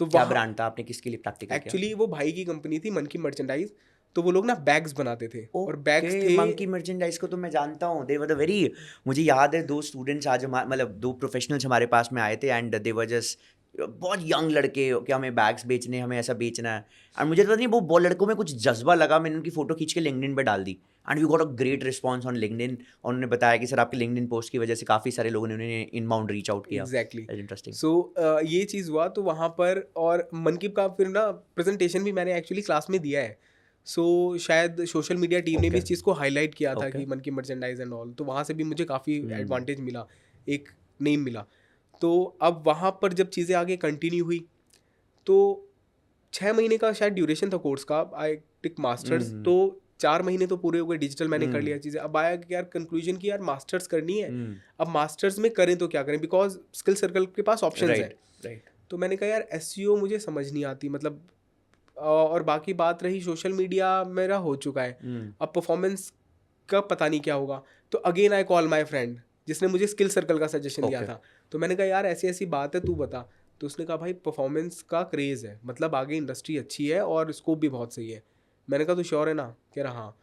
तो क्या ब्रांड था, आपने किसके लिए प्रैक्टिकल किया? एक्चुअली वो भाई की कंपनी थी, मंकी मर्चेंडाइज। तो वो लोग ना बैग्स बनाते थे, और बैग्स थे। मंकी मर्चेंडाइज को तो मैं जानता हूँ, दे वर द वेरी, मुझे याद है 2 स्टूडेंट्स आज मतलब 2 प्रोफेशनल्स हमारे पास में आए थे, एंड दे वर जस्ट बहुत यंग लड़के कि हमें बैग्स बेचने, हमें ऐसा बेचना है। और मुझे तो नहीं, वो लड़कों में कुछ जज्बा लगा, मैंने उनकी फोटो खींच के लिंक्डइन पे डाल दी, and we got a great response on LinkedIn. और उन्होंने बताया कि सर आपके लिंक्डइन पोस्ट की वजह से काफ़ी सारे लोगों ने उन्हें इनबाउंड रीच आउट किया। एग्जैक्टली। इंटरेस्टिंग। सो ये चीज़ हुआ तो वहाँ पर, और मनकीप का फिर ना प्रेजेंटेशन भी मैंने एक्चुअली क्लास में दिया है। सो शायद सोशल मीडिया टीम ने भी इस चीज़ को हाईलाइट किया था कि मनकी मर्चेंडाइज एंड ऑल, तो वहाँ से भी मुझे काफ़ी एडवांटेज मिला, एक नेम मिला। तो अब वहाँ पर जब चीज़ें आगे कंटिन्यू हुई, तो 6 महीने का शायद ड्यूरेशन था कोर्स का। आई टेक मास्टर्स, तो 4 महीने तो पूरे हो गए, डिजिटल मैंने कर लिया चीज़ें। अब आया कि यार कंक्लूजन की यार मास्टर्स करनी है, अब मास्टर्स में करें तो क्या करें, बिकॉज स्किल सर्कल के पास ऑप्शन है। राइट। तो मैंने कहा यार एसईओ मुझे समझ नहीं आती, मतलब और बाकी बात रही सोशल मीडिया मेरा हो चुका है, अब परफॉर्मेंस का पता नहीं क्या होगा। तो again I call my friend जिसने मुझे स्किल सर्कल का सजेशन दिया था। तो मैंने कहा यार ऐसी ऐसी बात है, तू बता। तो उसने कहा भाई परफॉर्मेंस का क्रेज़ है, मतलब आगे इंडस्ट्री अच्छी है और स्कोप भी बहुत सही है। मैंने कहा तू श्योर है ना? कह रहा हाँ।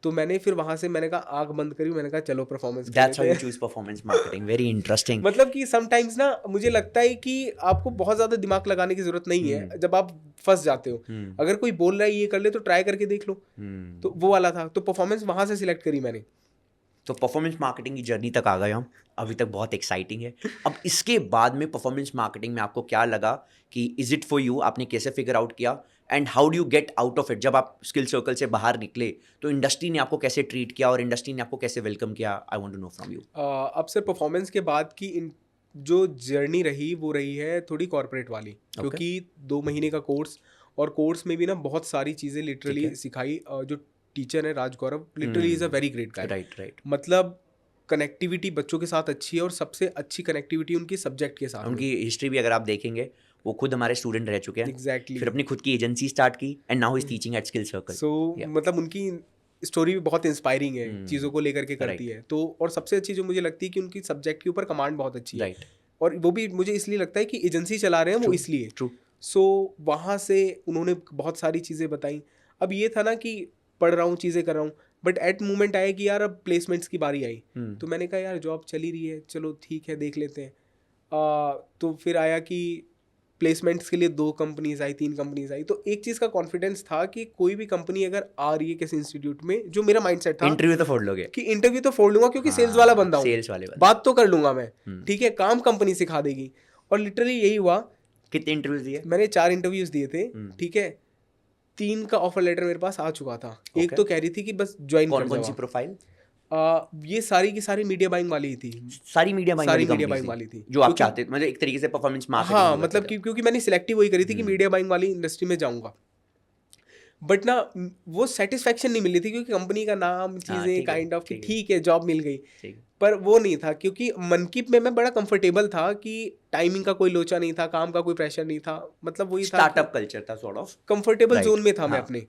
तो मैंने फिर वहाँ से मैंने कहा आँख बंद करी, मैंने कहा चलो performance That's how you choose performance marketing. Very interesting. मतलब कि समटाइम्स ना मुझे लगता है कि आपको बहुत ज़्यादा दिमाग लगाने की ज़रूरत नहीं है जब आप फंस जाते हो। अगर कोई बोल रहा है ये कर ले तो ट्राई करके देख लो। तो वो वाला था, तो परफॉर्मेंस वहाँ से सिलेक्ट करी मैंने। तो परफॉर्मेंस मार्केटिंग की जर्नी तक आ गए हम, अभी तक बहुत एक्साइटिंग है। अब इसके बाद में परफॉर्मेंस मार्केटिंग में आपको क्या लगा कि इज इट फॉर यू, आपने कैसे फिगर आउट किया and how do you get out of it? जब आप स्किल सर्कल से बाहर निकले तो इंडस्ट्री ने आपको कैसे ट्रीट किया और इंडस्ट्री ने आपको कैसे वेलकम किया? I want to know from you. अब सर परफॉर्मेंस के बाद की जो जर्नी रही वो रही है थोड़ी कॉर्पोरेट वाली, क्योंकि 2 महीने का कोर्स, और कोर्स में भी ना बहुत सारी चीज़ें लिटरली सिखाई। जो टीचर है Raj Gaurav, literally is a very great guy. Right. मतलब कनेक्टिविटी बच्चों के साथ अच्छी है, और सबसे अच्छी कनेक्टिविटी उनकी सब्जेक्ट के साथ। उनकी हिस्ट्री भी अगर आप देखेंगे, वो खुद हमारे स्टूडेंट रह चुके हैं। एग्जैक्टली। फिर अपनी खुद की एजेंसी स्टार्ट की and now is teaching at Skill Circle. So मतलब उनकी स्टोरी भी बहुत इंस्पायरिंग है, चीज़ों को लेकर के करती है। तो और सबसे अच्छी जो मुझे लगती है कि उनकी सब्जेक्ट के ऊपर कमांड बहुत अच्छी है। और वो भी मुझे इसलिए लगता है कि एजेंसी चला रहे हैं वो इसलिए। ट्रू। सो वहाँ से उन्होंने बहुत सारी चीज़ें बताई। अब ये था ना कि पढ़ रहा हूँ, चीज़ें कर रहा हूँ, बट एट मोमेंट आया कि यार अब प्लेसमेंट्स की बारी आई। तो मैंने कहा यार जॉब चली रही है, चलो ठीक है देख लेते हैं। तो फिर आया कि प्लेसमेंट्स के लिए 2 कंपनीज आई, 3 कंपनीज आई। तो एक चीज़ का कॉन्फिडेंस था कि कोई भी कंपनी अगर आ रही है किसी इंस्टीट्यूट में, जो मेरा माइंडसेट था इंटरव्यू तो फोड़ लोगे कि इंटरव्यू तो फोड़ लूंगा, क्योंकि सेल्स वाला बंदा हूँ, सेल्स वाले बात तो कर लूंगा मैं, ठीक है, काम कंपनी सिखा देगी। और लिटरली यही हुआ। कितने इंटरव्यूज दिए? मैंने 4 इंटरव्यूज दिए थे, ठीक है। 3 का ऑफर लेटर मेरे पास आ चुका था। एक तो कह रही थी कि बस ज्वाइन कर जाओ। कौन सी प्रोफाइल? ये सारी की सारी मीडिया बाइंग वाली ही थी। सारी मीडिया बाइंग वाली थी जो आप चाहते, मतलब एक तरीके से परफॉर्मेंस मार्केटिंग। हाँ, मतलब क्योंकि मैंने सिलेक्टिव वही करी थी कि मीडिया बाइंग वाली इंडस्ट्री में जाऊंगा। बट ना वो सेटिस्फेक्शन नहीं मिल रही थी, क्योंकि कंपनी का नाम, चीज़ें काइंड ऑफ कि ठीक है जॉब मिल गई, पर वो नहीं था। क्योंकि मनकीप में मैं बड़ा कंफर्टेबल था कि टाइमिंग का कोई लोचा नहीं था, काम का कोई प्रेशर नहीं था, मतलब वही था, स्टार्टअप कल्चर था, सॉर्ट ऑफ कंफर्टेबल जोन में था मैं अपने।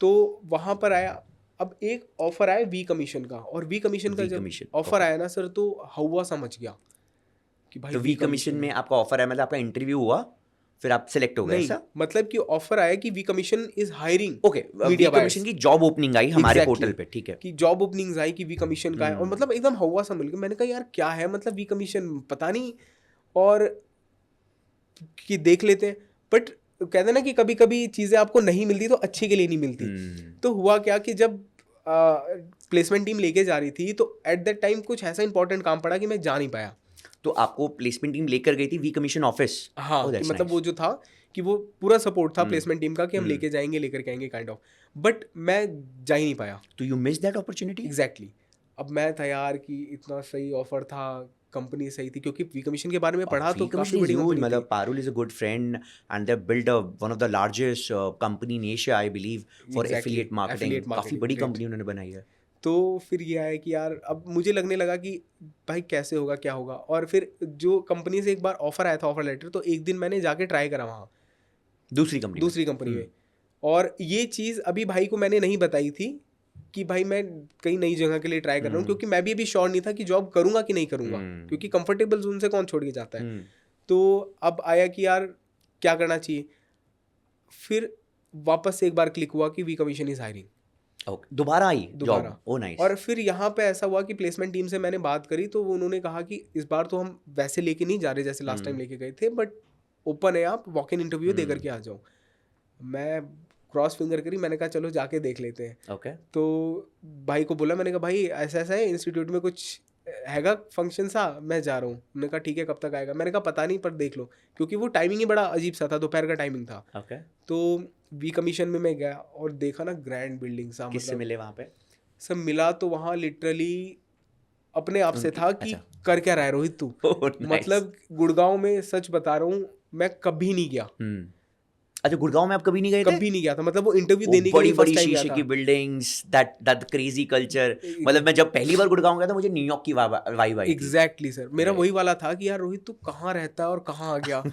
तो वहाँ पर आया। अब एक ऑफर आया वी कमीशन का, और वी कमीशन का जब ऑफर आया ना सर, तो हवा समझ गया कि भाई। तो वी कमीशन में आपका ऑफर है, मतलब आपका इंटरव्यू हुआ, फिर आप सिलेक्ट हो गए? नहीं, मतलब कि ऑफर आया कि we commission is hiring. Okay, we commission की जॉब ओपनिंग आई हमारे पोर्टल पे, ठीक है, कि जॉब ओपनिंग्स आई कि वी कमीशन का है। और मतलब एकदम हवा सा मिल गया। मैंने कहा यार क्या है, मतलब वी कमीशन पता नहीं, और कि देख लेते हैं। बट कहते हैं ना कि कभी कभी चीज़ें आपको नहीं मिलती तो अच्छे के लिए नहीं मिलती। तो हुआ क्या कि जब प्लेसमेंट टीम लेके जा रही थी, तो एट दैट टाइम कुछ ऐसा इंपॉर्टेंट काम पड़ा कि मैं जा नहीं पाया। तो आपको प्लेसमेंट टीम लेकर गई थी वी कमीशन ऑफिस? हाँ, कि मतलब वो जो था कि वो पूरा सपोर्ट था प्लेसमेंट टीम का कि हम लेके जाएंगे, लेकर के आएंगे काइंड ऑफ। बट मैं जा ही नहीं पाया। तो you miss that opportunity? Exactly. अब मैं था यार कि इतना सही ऑफर था, कंपनी सही थी, क्योंकि वी कमीशन के बारे में पढ़ा तो काफी बड़ी कंपनी थी। मतलब Parul is a good friend and they build one of the largest company in Asia, I believe, for affiliate marketing. काफी बड़ी कंपनी उन्होंने बनाई है। तो फिर ये आया कि यार अब मुझे लगने लगा कि भाई कैसे होगा, क्या होगा। और फिर जो कंपनी से एक बार ऑफर आया था, ऑफर लेटर, तो एक दिन मैंने जाके ट्राई करा वहाँ दूसरी कंपनी में। और ये चीज़ अभी भाई को मैंने नहीं बताई थी कि भाई मैं कहीं नई जगह के लिए ट्राई कर रहा हूँ, क्योंकि मैं भी अभी श्योर नहीं था कि जॉब करूँगा कि नहीं करूँगा, क्योंकि कंफर्टेबल जोन से कौन छोड़ के जाता है। तो अब आया कि यार क्या करना चाहिए। फिर वापस से एक बार क्लिक हुआ कि वी कमीशन इज हायरिंग। दोबारा आई जॉब? Oh nice. और फिर यहाँ पे ऐसा हुआ कि प्लेसमेंट टीम से मैंने बात करी, तो वो उन्होंने कहा कि इस बार तो हम वैसे लेके नहीं जा रहे जैसे लास्ट टाइम लेके गए थे, बट ओपन है, आप वॉक इन इंटरव्यू दे करके आ जाओ। मैं क्रॉस फिंगर करी, मैंने कहा चलो जाके देख लेते हैं। ओके। तो भाई को बोला, मैंने कहा भाई ऐसा ऐसा है, इंस्टीट्यूट में कुछ हैगा फंक्शन सा, मैं जा रहा हूँ। उन्होंने कहा ठीक है, कब तक आएगा? मैंने कहा पता नहीं, पर देख लो, क्योंकि वो टाइमिंग ही बड़ा अजीब सा था, दोपहर का टाइमिंग था। ओके। तो वी कमीशन में मैं गया और देखा ना ग्रैंड बिल्डिंग सा। किससे मिले वहाँ पे? सब मिला तो वहाँ लिटरली अपने आप से था कि कर क्या रहा है रोहित तू। मतलब गुड़गांव में सच बता रहा हूँ, मैं कभी नहीं गया। अच्छा, गुड़गांव में आप कभी नहीं गए थे? कभी नहीं गया था, मतलब वो इंटरव्यू वो देने के बड़ी लिए बड़ी फर्स्ट टाइम गया शीशे था। की बिल्डिंग्स, दैट क्रेजी कल्चर, मतलब मैं जब पहली बार गुड़गांव गया था मुझे न्यूयॉर्क की वाइब आई थी। एग्जैक्टली सर, मेरा Right. वही वाला था कि यार रोहित तू कहाँ रहता है और कहाँ आ गया।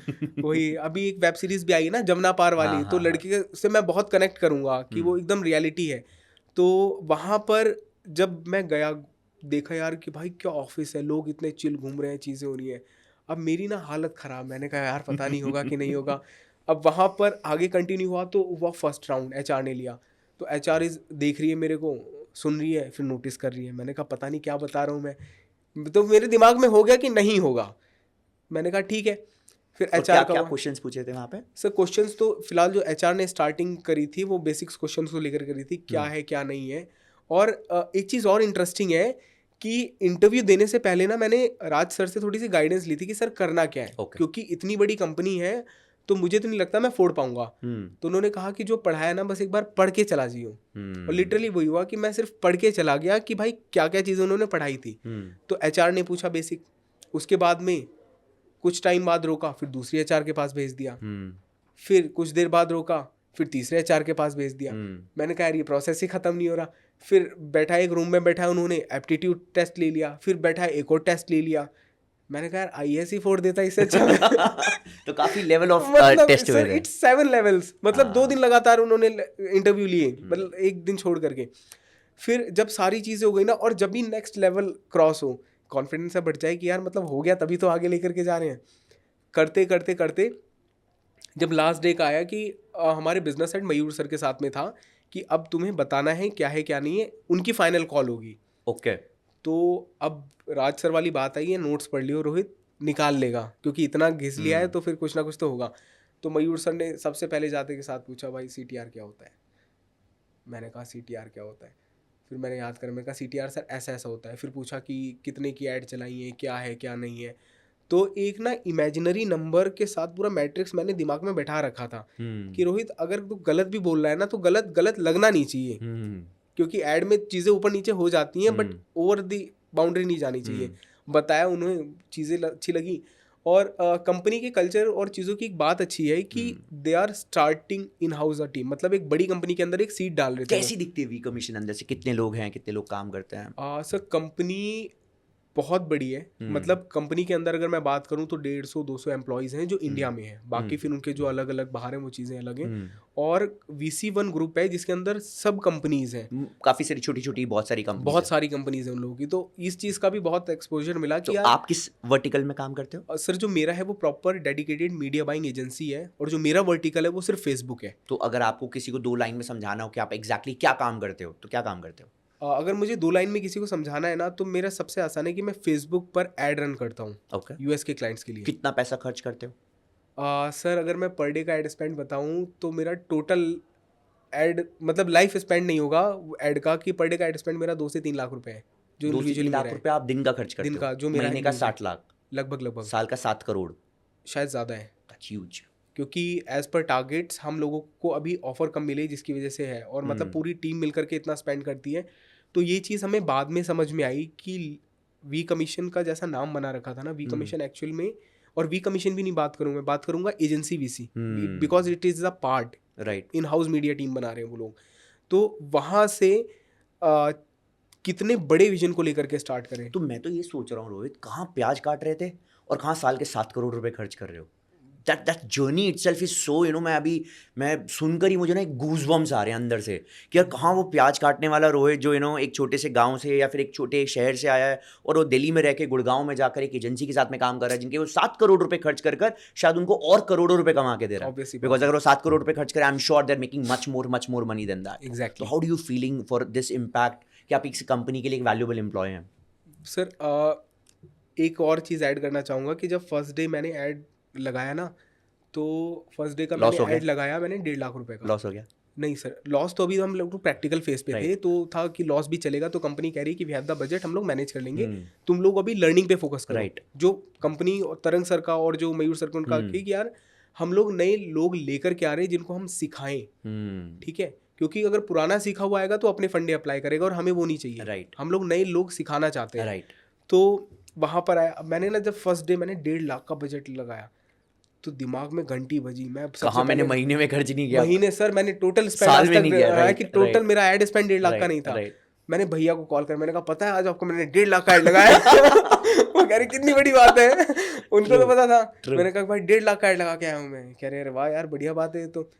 वही अभी एक वेब सीरीज भी आई है ना जमुना पार वाली, हाँ, तो हाँ, लड़की से मैं बहुत कनेक्ट करूंगा कि वो एकदम रियलिटी है। तो वहाँ पर जब मैं गया, देखा यार कि भाई क्या ऑफिस है, लोग इतने चिल घूम रहे हैं, चीज़ें हो रही हैं। अब मेरी ना हालत ख़राब, मैंने कहा यार पता नहीं होगा कि नहीं होगा। अब वहाँ पर आगे कंटिन्यू हुआ तो हुआ फर्स्ट राउंड, एचआर ने लिया। तो एचआर इज देख रही है मेरे को, सुन रही है, फिर नोटिस कर रही है। मैंने कहा पता नहीं क्या बता रहा हूँ मैं, तो मेरे दिमाग में हो गया कि नहीं होगा। मैंने कहा ठीक है। फिर और एचआर का क्या हुआ। क्वेश्चंस पूछे थे वहाँ पे? सर क्वेश्चंस तो फिलहाल जो एचआर ने स्टार्टिंग करी थी वो बेसिक्स क्वेश्चंस को लेकर करी थी, क्या है क्या नहीं है। और एक चीज़ और इंटरेस्टिंग है कि इंटरव्यू देने से पहले ना मैंने राज सर से थोड़ी सी गाइडेंस ली थी कि सर करना क्या है, Okay. क्योंकि इतनी बड़ी कंपनी है तो मुझे तो नहीं लगता मैं फोड़ पाऊंगा। तो उन्होंने कहा कि जो पढ़ाया ना बस एक बार पढ़ के चला जियो। और लिटरली वही हुआ कि मैं सिर्फ पढ़ के चला गया कि भाई क्या क्या चीज़ें उन्होंने पढ़ाई थी। तो एचआर ने पूछा बेसिक, उसके बाद में कुछ टाइम बाद रोका, फिर दूसरी एचआर के पास भेज दिया। फिर कुछ देर बाद रोका, फिर तीसरे एचआर के पास भेज दिया। मैंने कहा यार ये प्रोसेस ही खत्म नहीं हो रहा। फिर बैठा एक रूम में बैठा, उन्होंने एप्टीट्यूड टेस्ट ले लिया, फिर बैठा एक और टेस्ट ले लिया। मैंने कहा यार आईएएस ही फोड़ देता इससे अच्छा। तो काफी लेवल ऑफ मतलब टेस्ट हुए सर थे। इट्स 7 लेवल्स, मतलब 2 दिन लगातार उन्होंने इंटरव्यू लिए, मतलब एक दिन छोड़ करके। फिर जब सारी चीज़ें हो गई ना, और जब भी नेक्स्ट लेवल क्रॉस हो, कॉन्फिडेंस से बढ़ जाए कि यार मतलब हो गया तभी तो आगे लेकर के जा रहे हैं। करते करते करते जब लास्ट डे का आया कि हमारे बिजनेस हेड मयूर सर के साथ में था कि अब तुम्हें बताना है क्या नहीं है, उनकी फाइनल कॉल होगी। ओके। तो अब राज सर वाली बात आई है, नोट्स पढ़ लियो रोहित, निकाल लेगा, क्योंकि इतना घिस लिया है तो फिर कुछ ना कुछ तो होगा। तो मयूर सर ने सबसे पहले जाते के साथ पूछा भाई सीटीआर क्या होता है। मैंने कहा सीटीआर क्या होता है, फिर मैंने याद कर, मैंने कहा सीटीआर सर ऐसा ऐसा होता है। फिर पूछा कि कितने की ऐड चलाई है क्या नहीं है। तो एक ना इमेजिनरी नंबर के साथ पूरा मैट्रिक्स मैंने दिमाग में बैठा रखा था कि रोहित अगर तू गलत भी बोल रहा है ना तो गलत लगना नहीं चाहिए, क्योंकि ऐड में चीज़ें ऊपर नीचे हो जाती हैं बट ओवर दी बाउंड्री नहीं जानी चाहिए। बताया, उन्हें चीज़ें अच्छी लगी। और कंपनी के कल्चर और चीज़ों की एक बात अच्छी है कि they are starting in house a team, मतलब एक बड़ी कंपनी के अंदर एक सीट डाल रहे थे। कैसी दिखती है वी कमीशन अंदर से? कितने लोग हैं, कितने लोग काम करते हैं? सर कंपनी बहुत बड़ी है, मतलब कंपनी के अंदर अगर मैं बात करूं तो 150-200 एम्प्लॉयज़ हैं जो इंडिया में हैं, बाकी फिर उनके जो अलग अलग बाहर हैं वो चीज़ें अलग हैं। और VC1 ग्रुप है जिसके अंदर सब कंपनीज़ हैं, काफी सारी छोटी छोटी बहुत सारी कंपनी। बहुत सारी कंपनीज़ हैं उन लोगों की। तो इस चीज़ का भी बहुत एक्सपोजर मिला कि तो यार आप किस वर्टिकल में काम करते हो? सर जो मेरा है वो proper dedicated media buying agency है, और जो मेरा वर्टिकल है वो सिर्फ फेसबुक है। तो अगर आपको किसी को 2 लाइन में समझाना हो कि आप एग्जैक्टली क्या काम करते हो, तो क्या काम करते हो? अगर मुझे 2 लाइन में किसी को समझाना है ना तो मेरा सबसे आसान है कि मैं फेसबुक पर ऐड रन करता हूँ ओके। यूएस के क्लाइंट्स के लिए। कितना पैसा खर्च करते हो? सर अगर मैं पर डे का एड स्पेंड बताऊँ तो मेरा टोटल एड, मतलब लाइफ स्पेंड नहीं होगा एड का, कि पर डे का एड स्पेंड मेरा 2 से 3 लाख रुपए है, जो 2 से इंडिविजुअली 3 लाख मेरा है। रुपए आप दिन का खर्च करते दिन हो? का जो मेरा महीने का है, 60 लाख, लगभग साल का 7 करोड़। शायद ज़्यादा है, दैट्स ह्यूज। क्योंकि एज पर टारगेट्स हम लोगों को अभी ऑफर कम मिले जिसकी वजह से है, और मतलब पूरी टीम मिलकर के इतना स्पेंड करती है। तो ये चीज़ हमें बाद में समझ में आई कि वी कमीशन का जैसा नाम बना रखा था ना, वी कमीशन एक्चुअल में, और वी कमीशन भी नहीं बात करूँ मैं, बात करूँगा agency VC, because it is a part, right. In house media team बना रहे हैं वो लोग। तो वहाँ से कितने बड़े विजन को लेकर के स्टार्ट करें। तो मैं तो ये सोच रहा हूँ रोहित, कहाँ प्याज काट रहे थे और कहाँ साल के 7 करोड़ रुपए खर्च कर रहे हो? That journey itself is so, मैं सुनकर ही मुझे ना एक गूज़बम्स आ रहे हैं अंदर से कि यार कहाँ वो प्याज काटने वाला रोहित जो एक छोटे से गांव से या फिर एक छोटे शहर से आया है और वो दिल्ली में रह के गुड़गांव में जाकर एक एजेंसी के साथ में काम कर रहा है, जिनके वो 7 करोड़ रुपए खर्च कर शायद उनको और करोड़ों रुपए कमा के दे रहा है। बिकॉज अगर वो 7 करोड़ रुपए खर्च करे, I am sure they are making much more money than that. Exactly. तो how do you feeling for this impact कि आप इस कंपनी के लिए एक वैल्यूएबल एम्प्लॉय हैं? सर एक और चीज़ ऐड करना चाहूँगा कि जब फर्स्ट डे मैंने ऐड लगाया ना, तो फर्स्ट डे का मैंने ऐड लगाया, मैंने 1.5 लाख रुपए का। लॉस हो गया? नहीं सर, लॉस तो अभी हम लोग प्रैक्टिकल फेस पे थे, तो था कि लॉस भी चलेगा, तो कंपनी कह रही कि वी हैव द बजट, हम लोग मैनेज कर लेंगे, तुम लोग अभी लर्निंग पे फोकस करो। जो कंपनी और तरंग सर का और जो मयूर सर का उनका कि यार हम लोग नए लोग लेकर के आ रहे हैं जिनको हम सिखाएं, ठीक है, क्योंकि अगर पुराना सीखा हुआ आएगा तो अपने फंडे अप्लाई करेगा, और हमें वो नहीं चाहिए। राइट। हम लोग नए लोग सिखाना चाहते हैं। राइट। तो वहाँ पर आया, मैंने ना जब फर्स्ट डे मैंने 1.5 लाख का बजट लगाया, तो दिमाग में घंटी बजी। मैं कहाँ मैंने महीने में खर्च नहीं किया, महीने सर मैंने टोटल स्पेंड साल आज में तक नहीं किया, है right, कि टोटल right, मेरा एड स्पेंड 1.5 लाख का right, नहीं था। right. मैंने भैया को कॉल कर, मैंने कहा पता है आज आपको मैंने 1.5 लाख का एड लगाया वो कह रहे कितनी बड़ी बात है उनको तो पता था। मैंने कहा भाई 1.5 लाख का एड लगा के आया हूँ मैं। कह रहे अरे वाह यार बढ़िया बात है। तो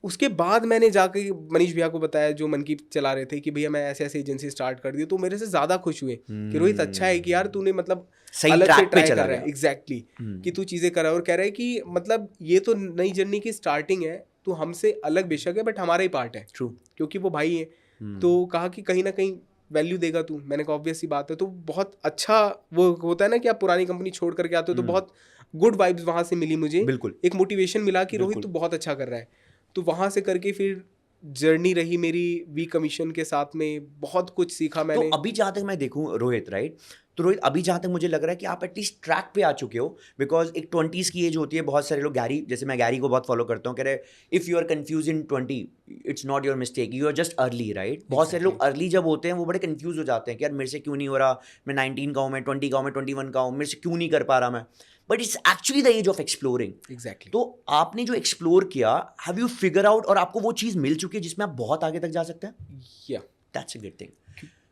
उसके बाद मैंने जाके मनीष भैया को बताया जो मन की चला रहे थे कि भैया मैं ऐसे ऐसे एजेंसी स्टार्ट कर दी। तो मेरे से ज़्यादा खुश हुए कि रोहित अच्छा है कि यार तूने मतलब सही अलग से ट्रैक पे ट्राई चला कर रहा गया। है। एग्जैक्टली कि तू चीज़ें कर रहा है और कह रहा है कि मतलब ये तो नई जर्नी की स्टार्टिंग है, तू हमसे अलग बेशक है बट हमारा ही पार्ट है। ट्रू। क्योंकि वो भाई है। तो कहा कि कहीं ना कहीं वैल्यू देगा तू। मैंने कहा ऑब्वियस सी बात है। तो बहुत अच्छा वो होता है ना कि आप पुरानी कंपनी छोड़ करके आते हो तो बहुत गुड वाइब्स वहाँ से मिली मुझे। बिल्कुल। एक मोटिवेशन मिला कि रोहित तू बहुत अच्छा कर रहा है। तो वहाँ से करके फिर जर्नी रही मेरी वी कमीशन के साथ में, बहुत कुछ सीखा मैंने। तो अभी जहाँ तक मैं देखूँ रोहित, राइट, तो रोहित अभी जहाँ तक मुझे लग रहा है कि आप एटलीस्ट ट्रैक पे आ चुके हो। बिकॉज एक 20s की एज होती है, बहुत सारे लोग गैरी, जैसे मैं गैरी को बहुत फॉलो करता हूँ, कह रहे if you are confused in 20 it's not your mistake, you are just early, right. बहुत सारे लोग अर्ली जब होते हैं वो बड़े कन्फ्यूज हो जाते हैं कि यार मेरे से क्यों नहीं हो रहा, मैं 19 का हूँ, मैं 20 का हूँ, मैं 21 का हूँ, मेरे से क्यों नहीं कर पा रहा मैं। But it's actually the age of exploring. Exactly. तो आपने जो एक्सप्लोर किया, हैव यू फिगर आउट, और आपको वो चीज़ मिल चुकी है जिसमें आप बहुत आगे तक जा सकते हैं। या दैट्स अ गुड थिंग।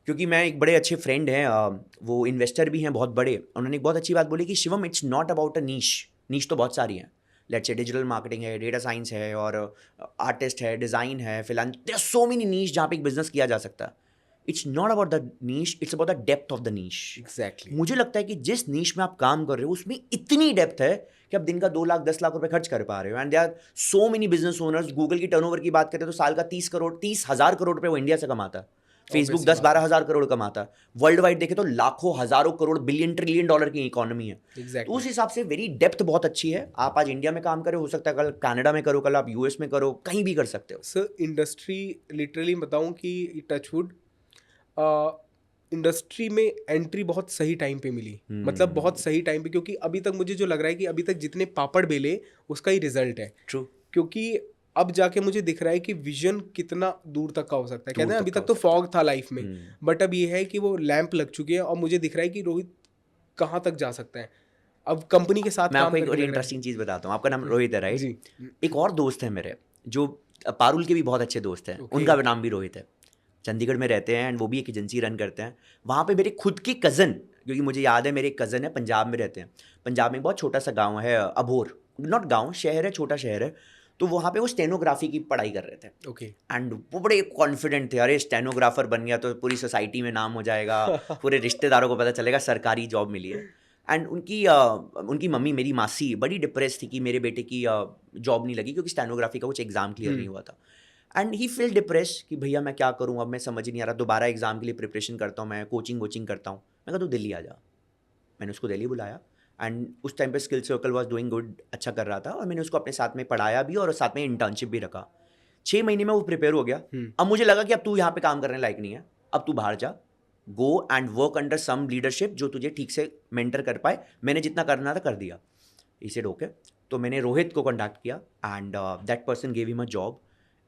क्योंकि मैं एक बड़े अच्छे फ्रेंड हैं, वो इन्वेस्टर भी हैं बहुत बड़े, उन्होंने एक बहुत अच्छी बात बोली कि Shivam it's not about a niche तो बहुत सारी हैं। लेट्स से डिजिटल मार्केटिंग है, डेटा साइंस है, और आर्टिस्ट है, डिज़ाइन है, there are so many niche जहाँ पे एक बिजनेस किया जा सकता है। It's not about the niche, it's about the depth of the niche. Exactly. मुझे लगता है कि जिस नीश में आप काम कर रहे हो उसमें इतनी डेप्थ है कि आप दिन का 2 लाख 10 लाख रुपए खर्च कर पा रहे हो। And they are so many business owners. Google की टर्नओवर की बात करें तो साल का 30,000 करोड़ रुपए वो इंडिया से कमाता है। फेसबुक 10-12 हज़ार करोड़ कमाता है। वर्ल्ड वाइड देखे तो लाखों हजारों करोड़ बिलियन ट्रिलियन डॉलर की इकोनॉमी है। तो उस हिसाब से वेरी डेप्थ बहुत अच्छी है। आप आज इंडिया में काम करो, हो सकता है कल कनाडा में करो, कल आप यूएस में करो, कहीं भी कर सकते हो। सर इंडस्ट्री लिटरली बताऊं कि टचवुड इंडस्ट्री में एंट्री बहुत सही टाइम पे मिली। मतलब बहुत सही टाइम पे, क्योंकि अभी तक मुझे जो लग रहा है कि अभी तक जितने पापड़ बेले उसका ही रिजल्ट है। ट्रू। क्योंकि अब जाके मुझे दिख रहा है कि विजन कितना दूर तक का हो सकता है। कहते हैं अभी तक तो फॉग था लाइफ में, बट अब ये है कि वो लैंप लग चुकी है और मुझे दिख रहा है कि रोहित कहाँ तक जा सकता है अब कंपनी के साथ मैं काम आपको एक करके और लग रहा है। इंटरेस्टिंग चीज़ बताता हूँ। आपका नाम रोहित है, राइट? जी। एक और दोस्त है मेरे जो पारुल के भी बहुत अच्छे दोस्त हैं, उनका नाम भी रोहित है। चंडीगढ़ में रहते हैं एंड वो भी एक एजेंसी रन करते हैं। वहाँ पे मेरे खुद के कज़न, क्योंकि मुझे याद है मेरे एक कज़न है पंजाब में रहते हैं। पंजाब में एक बहुत छोटा सा गाँव है अबोर, नॉट गाँव, शहर है, छोटा शहर है। तो वहाँ पे वो स्टेनोग्राफी की पढ़ाई कर रहे थे। ओके। एंड वो बड़े कॉन्फिडेंट थे, अरे स्टेनोग्राफर बन गया तो पूरी सोसाइटी में नाम हो जाएगा, पूरे रिश्तेदारों को पता चलेगा सरकारी जॉब मिली है। एंड उनकी मम्मी, मेरी मासी, बड़ी डिप्रेस थी कि मेरे बेटे की जॉब नहीं लगी क्योंकि स्टेनोग्राफी का कुछ एग्ज़ाम क्लियर नहीं हुआ था। एंड ही फील डिप्रेस कि भैया मैं क्या करूँ, अब मैं समझ ही नहीं आ रहा, दोबारा एग्ज़ाम के लिए प्रिपरेशन करता हूँ, मैं कोचिंग करता हूँ। मैं कहा तू दिल्ली आ जा। मैंने उसको दिल्ली बुलाया एंड उस टाइम पे skill circle was doing good, अच्छा कर रहा था, और मैंने उसको अपने साथ में पढ़ाया भी और साथ में इंटर्नशिप भी रखा। 6 महीने में वो प्रिपेयर हो गया। अब मुझे लगा कि अब तू यहाँ पे काम करने लायक नहीं है, अब तू बाहर जा, go and work under some leadership जो तुझे ठीक से मेंटर कर पाए। मैंने जितना करना था कर दिया। He said okay. तो मैंने रोहित को कॉन्टैक्ट किया and that person gave him a job.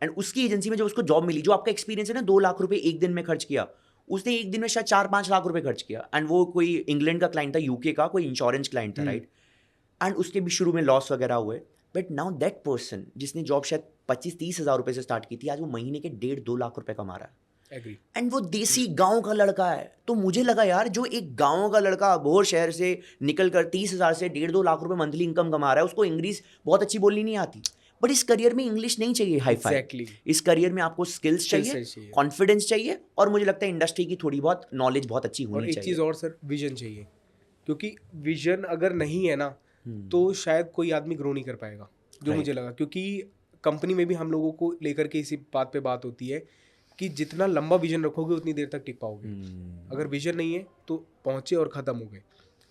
And उसकी एजेंसी में जब उसको जॉब मिली, जो आपका एक्सपीरियंस है ना, 2 लाख रुपए एक दिन में खर्च किया, उसने एक दिन में शायद 4-5 लाख रुपए खर्च किया। एंड वो कोई इंग्लैंड का क्लाइंट था, यूके का कोई इंश्योरेंस क्लाइंट था, राइट। एंड उसके भी शुरू में लॉस वगैरह हुए, बट नाउ दैट पर्सन जिसने जॉब शायद 25-30 हज़ार रुपए से स्टार्ट की थी, आज वो महीने के 1.5-2 लाख रुपए कमा रहा है। एंड वो देसी गांव का लड़का है। तो मुझे लगा यार, जो एक गांव का लड़का अबोहर शहर से निकल कर 30 हज़ार से 1.5-2 लाख रुपए मंथली इनकम कमा रहा है, उसको इंग्लिश बहुत अच्छी बोलनी नहीं आती। बट इस करियर में इंग्लिश नहीं चाहिए हाई फाई। इस करियर में आपको स्किल्स चाहिए, कॉन्फिडेंस चाहिए, और मुझे लगता है इंडस्ट्री की थोड़ी बहुत नॉलेज बहुत अच्छी होनी चाहिए। और एक चीज़ और सर, विजन चाहिए। क्योंकि विजन अगर नहीं है ना तो शायद कोई आदमी ग्रो नहीं कर पाएगा, जो मुझे लगा। क्योंकि कंपनी में भी हम लोगों को लेकर के इसी बात पे बात होती है कि जितना लंबा विजन रखोगे उतनी देर तक टिक पाओगे। अगर विजन नहीं है तो पहुंचे और ख़त्म हो गए।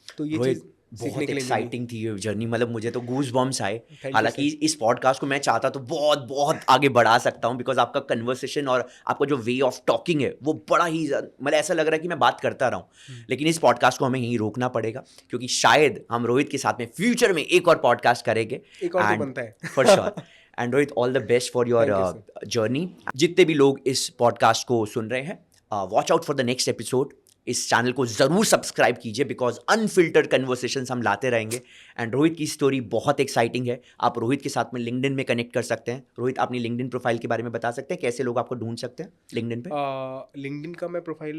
तो ये चीज़ बहुत एक्साइटिंग थी ये जर्नी, मतलब मुझे तो गूज बम्स आए। हालांकि इस पॉडकास्ट को मैं चाहता तो बहुत बहुत आगे बढ़ा सकता हूँ, बिकॉज आपका कन्वर्सेशन और आपका जो वे ऑफ टॉकिंग है वो बड़ा ही, मतलब ऐसा लग रहा है कि मैं बात करता रहा हूँ। लेकिन इस पॉडकास्ट को हमें यहीं रोकना पड़ेगा, क्योंकि शायद हम रोहित के साथ में फ्यूचर में एक और पॉडकास्ट करेंगे। एक और तो बनता है for sure. And Rohit, all the best for your journey. जितने भी लोग इस पॉडकास्ट को सुन रहे हैं, watch out for the next episode. इस चैनल को ज़रूर सब्सक्राइब कीजिए बिकॉज अनफिल्टर्ड कन्वर्सेशंस हम लाते रहेंगे। एंड रोहित की स्टोरी बहुत एक्साइटिंग है। आप रोहित के साथ में लिंक्डइन में कनेक्ट कर सकते हैं। रोहित, अपनी लिंक्डइन प्रोफाइल के बारे में बता सकते हैं, कैसे लोग आपको ढूंढ सकते हैं लिंक्डइन पे? लिंक्डइन का मैं प्रोफाइल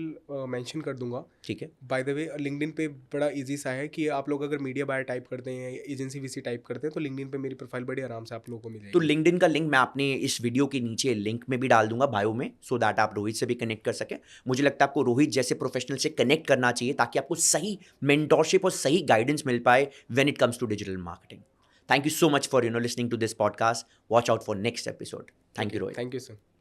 मेंशन कर दूंगा। ठीक है। बाय द वे लिंक्डइन पे बड़ा इजी सा है कि आप लोग अगर मीडिया बायर टाइप करते हैं या एजेंसी वीसी टाइप करते हैं तो लिंक्डइन पे मेरी प्रोफाइल बड़ी आराम से आप लोगों को मिल तो जाएगी। लिंक्डइन का लिंक मैं अपने इस वीडियो के नीचे लिंक में भी डाल दूंगा, बायो में, सो दैट आप रोहित से भी कनेक्ट कर सकें। मुझे लगता है आपको रोहित जैसे प्रोफेशनल से कनेक्ट करना चाहिए ताकि आपको सही मेंटोरशिप और सही गाइडेंस मिल पाए when it comes to digital marketing. Thank you so much for listening to this podcast. Watch out for next episode. Thank you Rohit. Thank you sir.